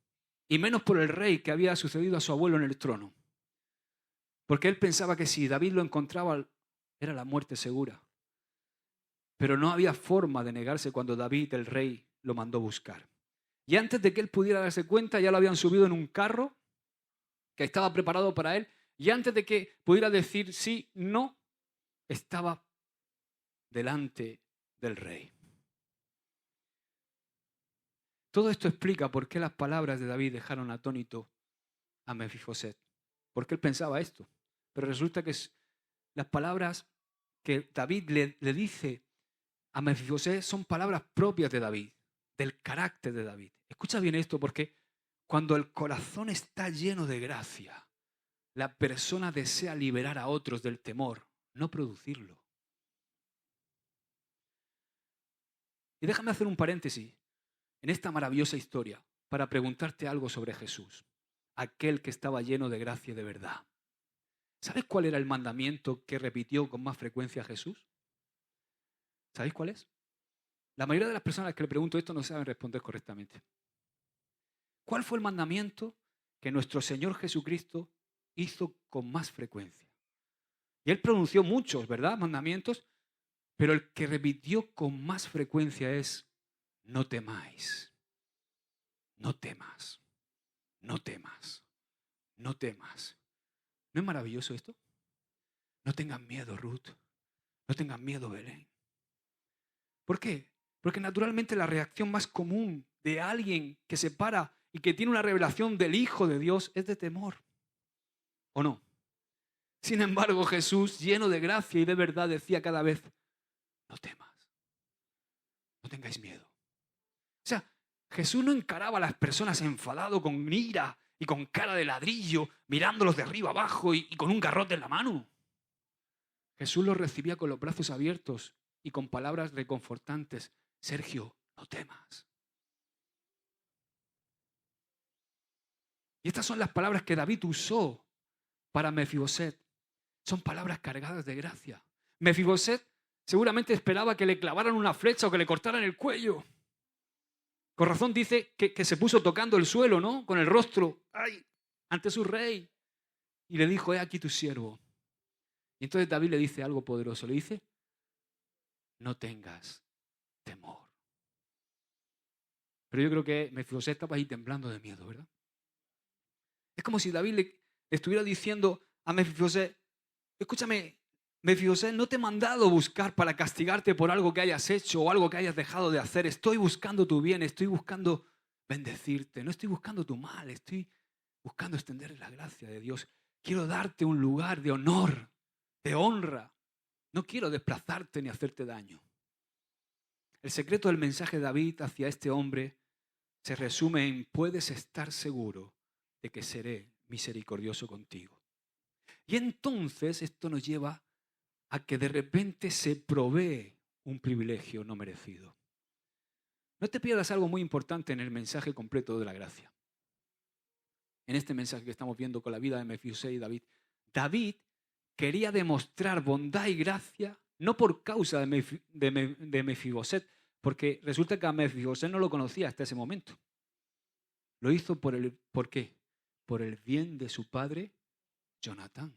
y menos por el rey que había sucedido a su abuelo en el trono. Porque él pensaba que si David lo encontraba, era la muerte segura. Pero no había forma de negarse cuando David, el rey, lo mandó buscar. Y antes de que él pudiera darse cuenta, ya lo habían subido en un carro que estaba preparado para él. Y antes de que pudiera decir sí, no, estaba delante del rey. Todo esto explica por qué las palabras de David dejaron atónito a Mefiboset. Porque él pensaba esto. Pero resulta que las palabras que David le dice a Mefiboset son palabras propias de David, del carácter de David. Escucha bien esto, porque cuando el corazón está lleno de gracia, La persona desea liberar a otros del temor, no producirlo. Y déjame hacer un paréntesis en esta maravillosa historia para preguntarte algo sobre Jesús, aquel que estaba lleno de gracia y de verdad. ¿Sabes cuál era el mandamiento que repitió con más frecuencia Jesús? ¿Sabéis cuál es? La mayoría de las personas que le pregunto esto no saben responder correctamente. ¿Cuál fue el mandamiento que nuestro Señor Jesucristo hizo con más frecuencia? Y Él pronunció muchos, ¿verdad? Mandamientos, pero el que repitió con más frecuencia es: no temáis, no temas, no temas, no temas. ¿No es maravilloso esto? No tengan miedo, Ruth. No tengan miedo, Belén. ¿Por qué? Porque naturalmente la reacción más común de alguien que se para y que tiene una revelación del Hijo de Dios es de temor. ¿O no? Sin embargo, Jesús, lleno de gracia y de verdad, decía cada vez: no temas, no tengáis miedo. O sea, Jesús no encaraba a las personas enfadado, con ira y con cara de ladrillo, mirándolos de arriba abajo y con un garrote en la mano. Jesús los recibía con los brazos abiertos y con palabras reconfortantes. Sergio, no temas. Y estas son las palabras que David usó para Mefiboset. Son palabras cargadas de gracia. Mefiboset seguramente esperaba que le clavaran una flecha o que le cortaran el cuello. Con razón dice que se puso tocando el suelo, ¿no? Con el rostro, ¡ay!, ante su rey. Y le dijo: he aquí tu siervo. Y entonces David le dice algo poderoso. Le dice: no tengas temor. Pero yo creo que Mefiboset estaba ahí temblando de miedo, ¿verdad? Es como si David le estuviera diciendo a Mefiboset: escúchame, Mefiboset, no te he mandado buscar para castigarte por algo que hayas hecho o algo que hayas dejado de hacer. Estoy buscando tu bien, estoy buscando bendecirte, no estoy buscando tu mal, estoy buscando extender la gracia de Dios. Quiero darte un lugar de honor, de honra. No quiero desplazarte ni hacerte daño. El secreto del mensaje de David hacia este hombre se resume en: puedes estar seguro de que seré misericordioso contigo. Y entonces esto nos lleva a que de repente se provee un privilegio no merecido. No te pierdas algo muy importante en el mensaje completo de la gracia. En este mensaje que estamos viendo con la vida de Mefiboset y David, David quería demostrar bondad y gracia no por causa de Mefiboset, porque resulta que a Mefiboset no lo conocía hasta ese momento. Lo hizo ¿por qué? Por el bien de su padre, Jonatán.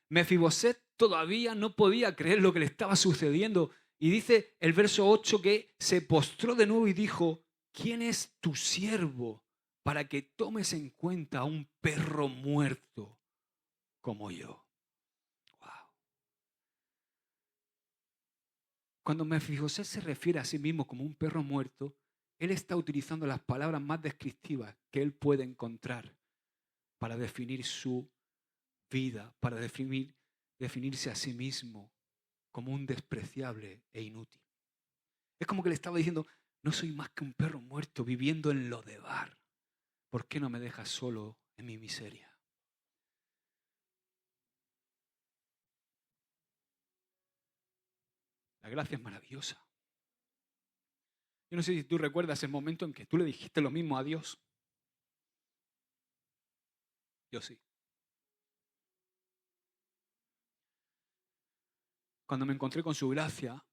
Mefiboset todavía no podía creer lo que le estaba sucediendo. Y dice el verso 8 que se postró de nuevo y dijo: ¿quién es tu siervo para que tomes en cuenta a un perro muerto como yo? Wow. Cuando Mefiboset se refiere a sí mismo como un perro muerto, él está utilizando las palabras más descriptivas que él puede encontrar para definir su vida, para definirse a sí mismo como un despreciable e inútil. Es como que le estaba diciendo: no soy más que un perro muerto viviendo en Lodebar. ¿Por qué no me dejas solo en mi miseria? La gracia es maravillosa. Yo no sé si tú recuerdas el momento en que tú le dijiste lo mismo a Dios. Yo sí. Cuando me encontré con su gracia,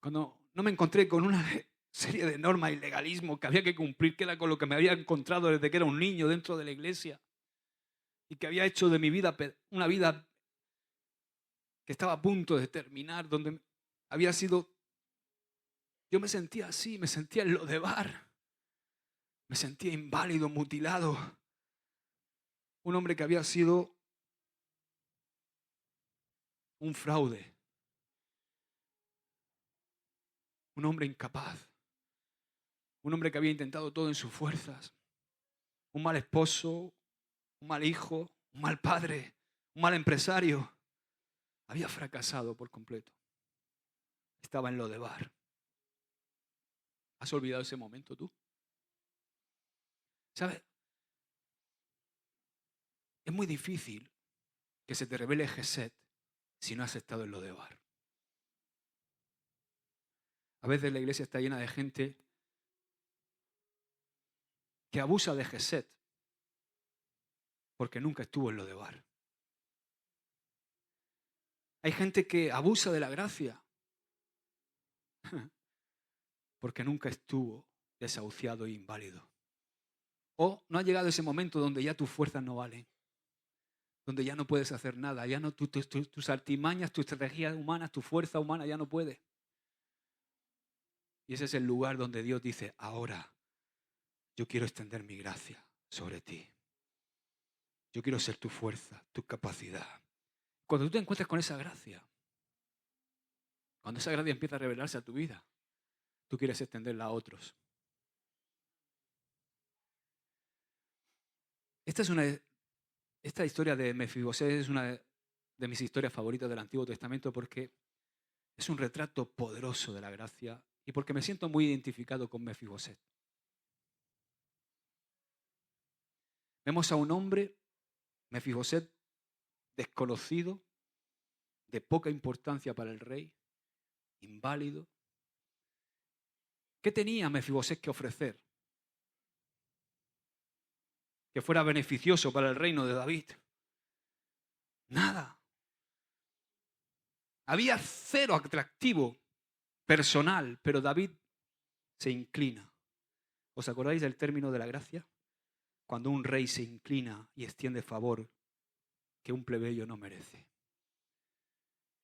cuando no me encontré con una serie de normas y legalismos que había que cumplir, que era con lo que me había encontrado desde que era un niño dentro de la iglesia, y que había hecho de mi vida una vida que estaba a punto de terminar, donde había sido... Yo me sentía así, me sentía en Lodebar, me sentía inválido, mutilado. Un hombre que había sido un fraude, un hombre incapaz, un hombre que había intentado todo en sus fuerzas, un mal esposo, un mal hijo, un mal padre, un mal empresario. Había fracasado por completo. Estaba en Lodebar. ¿Has olvidado ese momento tú? ¿Sabes? es muy difícil que se te revele Gesed si no has estado en Lodebar. A veces la iglesia está llena de gente que abusa de Gesed porque nunca estuvo en Lodebar. Hay gente que abusa de la gracia porque nunca estuvo desahuciado e inválido. O no ha llegado ese momento donde ya tus fuerzas no valen, donde ya no puedes hacer nada, ya no tus artimañas, tus estrategias humanas, tu fuerza humana ya no puede. Y ese es el lugar donde Dios dice, ahora yo quiero extender mi gracia sobre ti. Yo quiero ser tu fuerza, tu capacidad. Cuando tú te encuentres con esa gracia, cuando esa gracia empieza a revelarse a tu vida, tú quieres extenderla a otros. Esta historia de Mefiboset es una de mis historias favoritas del Antiguo Testamento porque es un retrato poderoso de la gracia y porque me siento muy identificado con Mefiboset. Vemos a un hombre, Mefiboset, desconocido, de poca importancia para el rey, inválido. ¿Qué tenía Mefiboset que ofrecer que fuera beneficioso para el reino de David? Nada. Había cero atractivo personal, pero David se inclina. ¿Os acordáis del término de la gracia? Cuando un rey se inclina y extiende favor que un plebeyo no merece.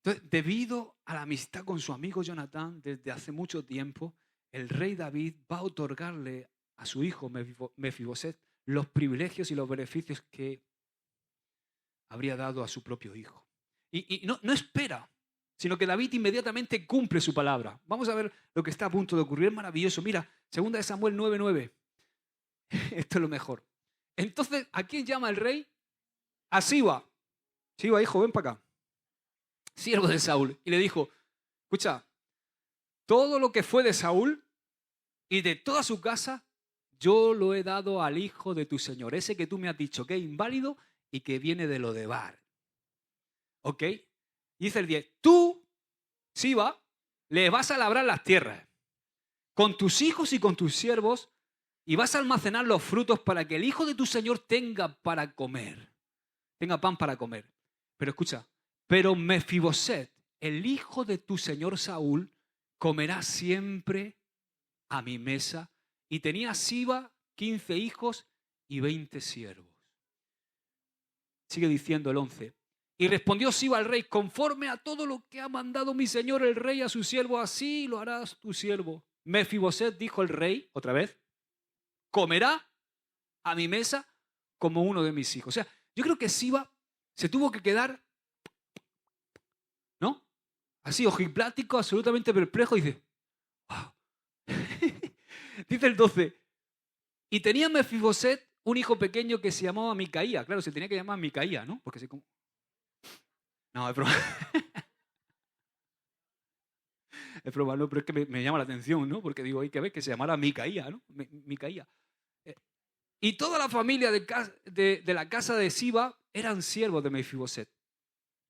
Entonces, debido a la amistad con su amigo Jonatán desde hace mucho tiempo, el rey David va a otorgarle a su hijo Mefiboset los privilegios y los beneficios que habría dado a su propio hijo. Y no espera, sino que David inmediatamente cumple su palabra. Vamos a ver lo que está a punto de ocurrir. Es maravilloso. Mira, 2 Samuel 9:9. Esto es lo mejor. Entonces, ¿a quién llama el rey? A Siba. Siba, hijo, ven para acá. Siervo de Saúl. Y le dijo, escucha, todo lo que fue de Saúl y de toda su casa, yo lo he dado al hijo de tu señor, ese que tú me has dicho que es inválido y que viene de Lodebar. ¿Ok? Y dice el 10, tú, Siba, le vas a labrar las tierras con tus hijos y con tus siervos y vas a almacenar los frutos para que el hijo de tu señor tenga para comer, tenga pan para comer. Pero escucha, pero Mefiboset, el hijo de tu señor Saúl, comerá siempre a mi mesa. Y tenía Siba 15 hijos y 20 siervos. Sigue diciendo el 11. Y respondió Siba al rey, conforme a todo lo que ha mandado mi señor el rey a su siervo, así lo harás tu siervo. Mefiboset, dijo el rey, otra vez, comerá a mi mesa como uno de mis hijos. O sea, yo creo que Siba se tuvo que quedar, ¿no? Así, ojiplático, absolutamente perplejo, y dice, wow. Dice el 12, y tenía Mefiboset un hijo pequeño que se llamaba Micaía. Claro, se tenía que llamar Micaía, ¿no? Porque se... No, es broma. Es broma, no, pero es que me llama la atención, ¿no? Porque digo, hay que ver que se llamara Micaía, ¿no? Micaía. Y toda la familia de la casa de Siba eran siervos de Mefiboset.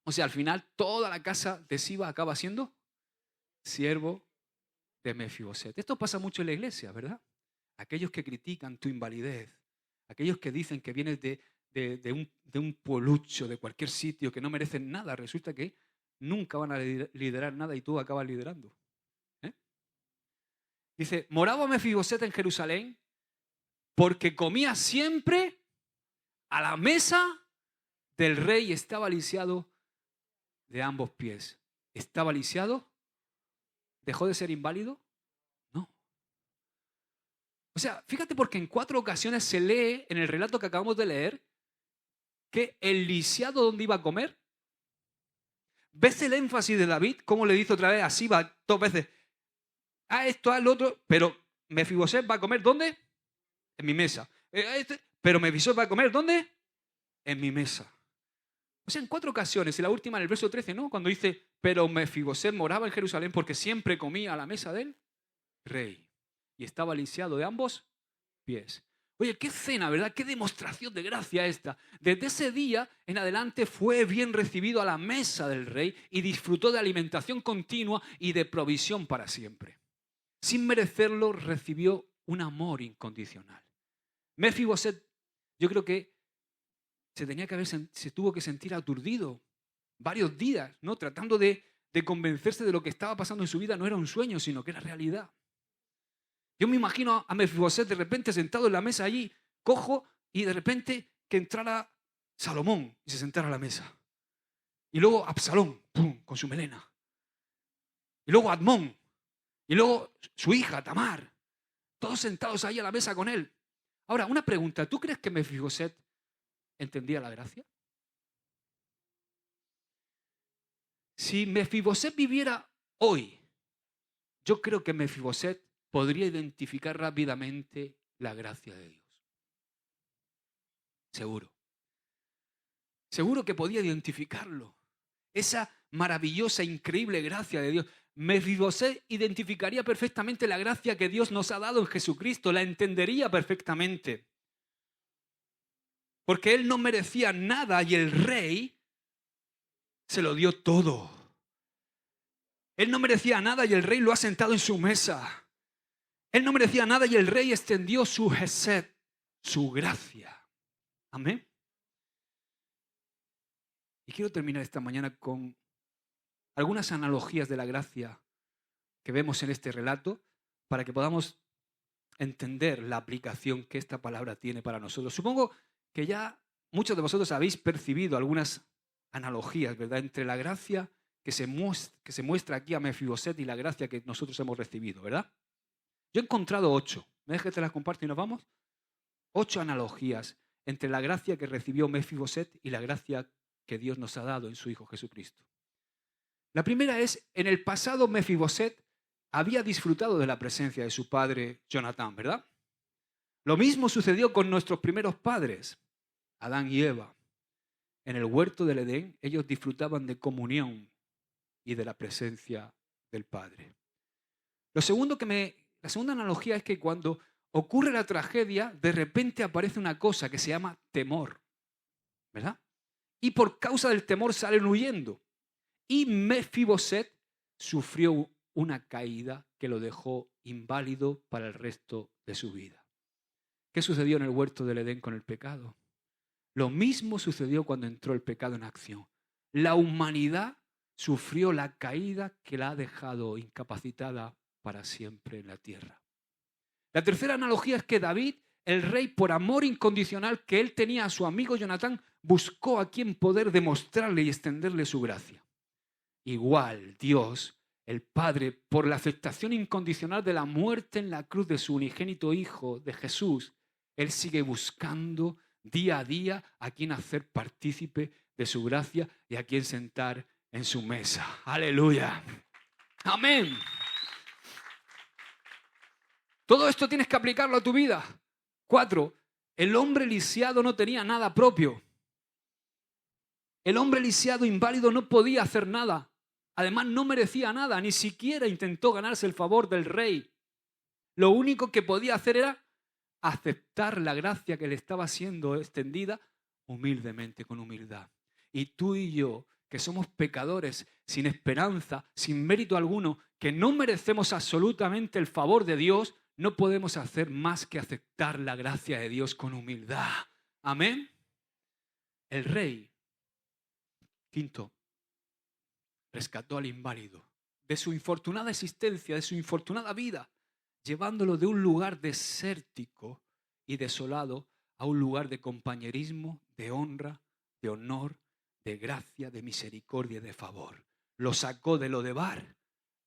O sea, al final toda la casa de Siba acaba siendo siervo de Mefiboset. Esto pasa mucho en la iglesia, ¿verdad? Aquellos que critican tu invalidez, aquellos que dicen que vienes de un pueblucho, de cualquier sitio, que no merecen nada, resulta que nunca van a liderar nada y tú acabas liderando. Dice, moraba Mefiboset en Jerusalén porque comía siempre a la mesa del rey y estaba lisiado de ambos pies. ¿Estaba lisiado? ¿Dejó de ser inválido? No. O sea, fíjate porque en 4 ocasiones se lee en el relato que acabamos de leer que el lisiado, ¿dónde iba a comer? ¿Ves el énfasis de David? ¿Cómo le dice otra vez a Siba 2 veces? A esto, al otro, pero Mefiboset va a comer ¿dónde? En mi mesa. Pero Mefiboset va a comer ¿dónde? En mi mesa. O sea, en 4 ocasiones, y la última en el verso 13, ¿no? Cuando dice, pero Mefiboset moraba en Jerusalén porque siempre comía a la mesa del rey y estaba lisiado de ambos pies. Oye, qué cena, ¿verdad? Qué demostración de gracia esta. Desde ese día en adelante fue bien recibido a la mesa del rey y disfrutó de alimentación continua y de provisión para siempre. Sin merecerlo, recibió un amor incondicional. Mefiboset, yo creo que se tuvo que sentir aturdido varios días, ¿no? Tratando de convencerse de lo que estaba pasando en su vida no era un sueño, sino que era realidad. Yo me imagino a Mefiboset de repente sentado en la mesa allí, cojo, y de repente que entrara Salomón y se sentara a la mesa. Y luego Absalón, ¡pum!, con su melena. Y luego Admón. Y luego su hija, Tamar. Todos sentados ahí a la mesa con él. Ahora, una pregunta. ¿Tú crees que Mefiboset entendía la gracia? Si Mefiboset viviera hoy, yo creo que Mefiboset podría identificar rápidamente la gracia de Dios. Seguro. Seguro que podía identificarlo. Esa maravillosa, increíble gracia de Dios. Mefiboset identificaría perfectamente la gracia que Dios nos ha dado en Jesucristo. La entendería perfectamente. Porque él no merecía nada y el rey se lo dio todo. Él no merecía nada y el rey lo ha sentado en su mesa. Él no merecía nada y el rey extendió su hesed, su gracia. Amén. Y quiero terminar esta mañana con algunas analogías de la gracia que vemos en este relato para que podamos entender la aplicación que esta palabra tiene para nosotros. Supongo que ya muchos de vosotros habéis percibido algunas analogías, ¿verdad?, entre la gracia que se muestra aquí a Mefiboset y la gracia que nosotros hemos recibido, ¿verdad? Yo he encontrado 8. ¿Me dejas que te las comparto y nos vamos? 8 analogías entre la gracia que recibió Mefiboset y la gracia que Dios nos ha dado en su Hijo Jesucristo. La primera es, en el pasado Mefiboset había disfrutado de la presencia de su padre Jonatán, ¿verdad? Lo mismo sucedió con nuestros primeros padres, Adán y Eva. En el huerto del Edén ellos disfrutaban de comunión y de la presencia del Padre. La segunda analogía es que cuando ocurre la tragedia, de repente aparece una cosa que se llama temor, ¿verdad? Y por causa del temor salen huyendo. Y Mefiboset sufrió una caída que lo dejó inválido para el resto de su vida. ¿Qué sucedió en el huerto del Edén con el pecado? Lo mismo sucedió cuando entró el pecado en acción. La humanidad sufrió la caída que la ha dejado incapacitada para siempre en la tierra. La tercera analogía es que David, el rey, por amor incondicional que él tenía a su amigo Jonatán, buscó a quien poder demostrarle y extenderle su gracia. Igual Dios, el Padre, por la aceptación incondicional de la muerte en la cruz de su unigénito Hijo, de Jesús, Él sigue buscando día a día a quien hacer partícipe de su gracia y a quien sentar en su mesa. ¡Aleluya! ¡Amén! Todo esto tienes que aplicarlo a tu vida. 4. El hombre lisiado no tenía nada propio. El hombre lisiado, inválido, no podía hacer nada. Además, no merecía nada, ni siquiera intentó ganarse el favor del rey. Lo único que podía hacer era aceptar la gracia que le estaba siendo extendida humildemente, con humildad. Y tú y yo, que somos pecadores, sin esperanza, sin mérito alguno, que no merecemos absolutamente el favor de Dios, no podemos hacer más que aceptar la gracia de Dios con humildad. Amén. El rey, 5, rescató al inválido de su infortunada existencia, de su infortunada vida, llevándolo de un lugar desértico y desolado a un lugar de compañerismo, de honra, de honor, de gracia, de misericordia y de favor. Lo sacó de Lodebar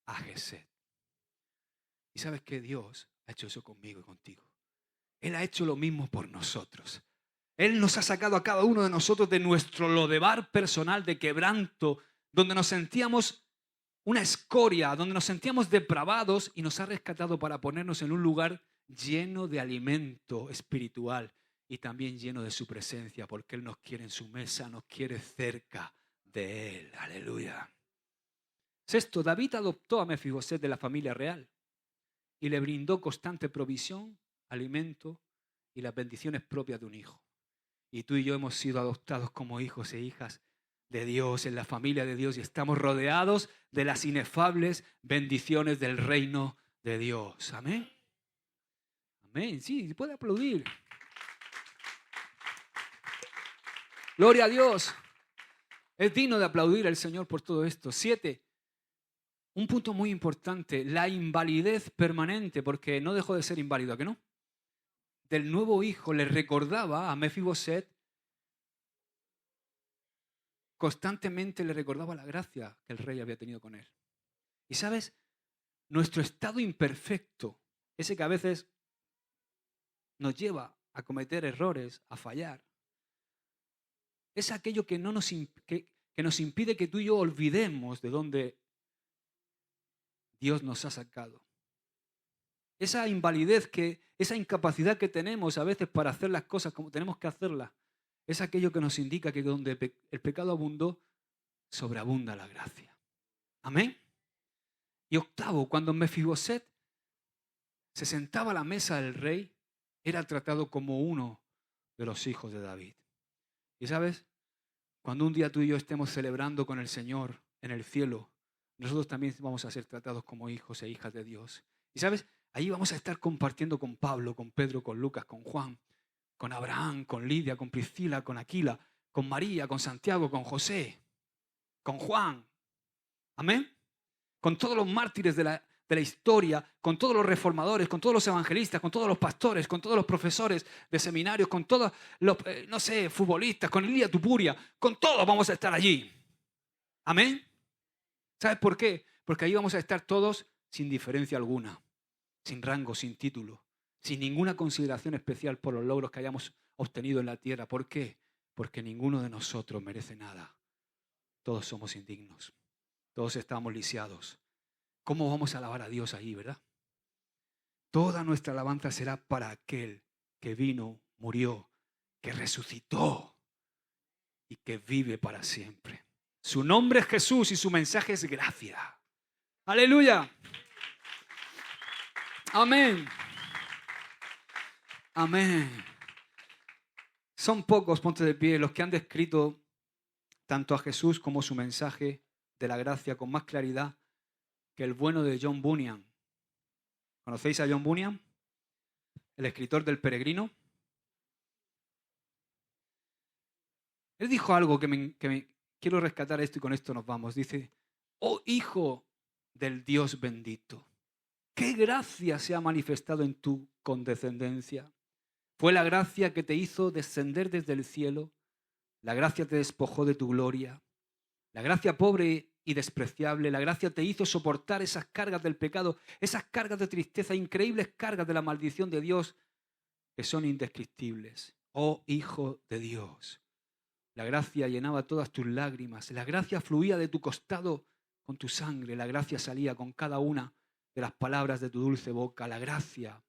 a Gesed. Y sabes que Dios ha hecho eso conmigo y contigo. Él ha hecho lo mismo por nosotros. Él nos ha sacado a cada uno de nosotros de nuestro Lodebar personal de quebranto, donde nos sentíamos una escoria, donde nos sentíamos depravados, y nos ha rescatado para ponernos en un lugar lleno de alimento espiritual y también lleno de su presencia, porque Él nos quiere en su mesa, nos quiere cerca de Él. Aleluya. 6. David adoptó a Mefiboset de la familia real y le brindó constante provisión, alimento y las bendiciones propias de un hijo. Y tú y yo hemos sido adoptados como hijos e hijas de Dios, en la familia de Dios, y estamos rodeados de las inefables bendiciones del reino de Dios. Amén. Amén. Sí, puede aplaudir. Gloria a Dios. Es digno de aplaudir al Señor por todo esto. 7. Un punto muy importante, la invalidez permanente, porque no dejó de ser inválido, ¿a qué no? Del nuevo hijo le recordaba a Mefiboset, constantemente le recordaba la gracia que el rey había tenido con él. Y sabes, nuestro estado imperfecto, ese que a veces nos lleva a cometer errores, a fallar, es aquello que nos impide que tú y yo olvidemos de dónde Dios nos ha sacado. Esa invalidez, esa incapacidad que tenemos a veces para hacer las cosas como tenemos que hacerlas, es aquello que nos indica que donde el pecado abundó, sobreabunda la gracia. Amén. Y 8, cuando Mefiboset se sentaba a la mesa del rey, era tratado como uno de los hijos de David. Y sabes, cuando un día tú y yo estemos celebrando con el Señor en el cielo, nosotros también vamos a ser tratados como hijos e hijas de Dios. Y sabes, ahí vamos a estar compartiendo con Pablo, con Pedro, con Lucas, con Juan, con Abraham, con Lidia, con Priscila, con Aquila, con María, con Santiago, con José, con Juan. Amén. Con todos los mártires de la historia, con todos los reformadores, con todos los evangelistas, con todos los pastores, con todos los profesores de seminarios, con todos los, futbolistas, con Elia Tupuria, con todos vamos a estar allí. Amén. ¿Sabes por qué? Porque ahí vamos a estar todos sin diferencia alguna, sin rango, sin título, sin ninguna consideración especial por los logros que hayamos obtenido en la tierra. ¿Por qué? Porque ninguno de nosotros merece nada. Todos somos indignos. Todos estamos lisiados. ¿Cómo vamos a alabar a Dios ahí, verdad? Toda nuestra alabanza será para aquel que vino, murió, que resucitó y que vive para siempre. Su nombre es Jesús y su mensaje es gracia. ¡Aleluya! Amén. Amén. Son pocos, ponte de pie, los que han descrito tanto a Jesús como su mensaje de la gracia con más claridad que el bueno de John Bunyan. ¿Conocéis a John Bunyan? El escritor del Peregrino. Él dijo algo que quiero rescatar esto y con esto nos vamos. Dice, oh hijo del Dios bendito, qué gracia se ha manifestado en tu condescendencia. Fue la gracia que te hizo descender desde el cielo. La gracia te despojó de tu gloria. La gracia pobre y despreciable, la gracia te hizo soportar esas cargas del pecado, esas cargas de tristeza, increíbles cargas de la maldición de Dios que son indescriptibles. Oh Hijo de Dios, la gracia llenaba todas tus lágrimas, la gracia fluía de tu costado con tu sangre, la gracia salía con cada una de las palabras de tu dulce boca, la gracia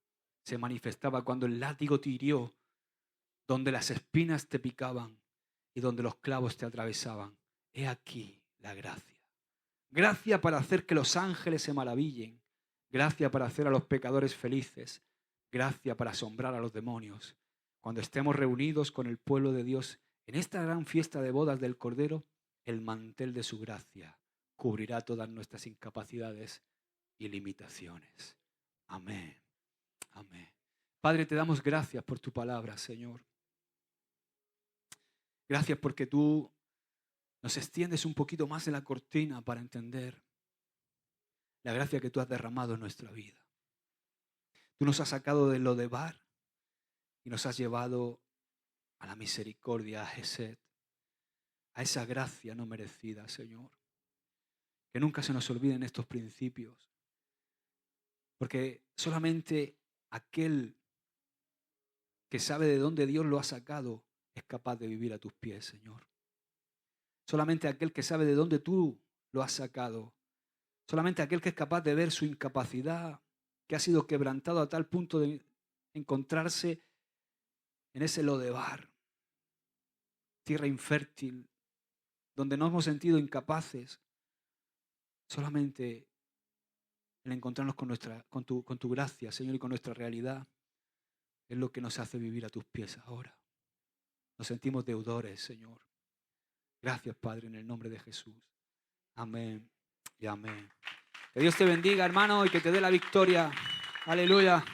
se manifestaba cuando el látigo te hirió, donde las espinas te picaban y donde los clavos te atravesaban. He aquí la gracia. Gracia para hacer que los ángeles se maravillen. Gracia para hacer a los pecadores felices. Gracia para asombrar a los demonios. Cuando estemos reunidos con el pueblo de Dios en esta gran fiesta de bodas del Cordero, el mantel de su gracia cubrirá todas nuestras incapacidades y limitaciones. Amén. Amén. Padre, te damos gracias por tu palabra, Señor. Gracias porque tú nos extiendes un poquito más de la cortina para entender la gracia que tú has derramado en nuestra vida. Tú nos has sacado de Lodebar y nos has llevado a la misericordia, a Gesed, a esa gracia no merecida, Señor. Que nunca se nos olviden estos principios, porque solamente aquel que sabe de dónde Dios lo ha sacado es capaz de vivir a tus pies, Señor. Solamente aquel que sabe de dónde tú lo has sacado. Solamente aquel que es capaz de ver su incapacidad, que ha sido quebrantado a tal punto de encontrarse en ese Lodebar, tierra infértil, donde nos hemos sentido incapaces. Solamente el encontrarnos con tu gracia, Señor, y con nuestra realidad, es lo que nos hace vivir a tus pies ahora. Nos sentimos deudores, Señor. Gracias, Padre, en el nombre de Jesús. Amén y amén. Que Dios te bendiga, hermano, y que te dé la victoria. Aleluya.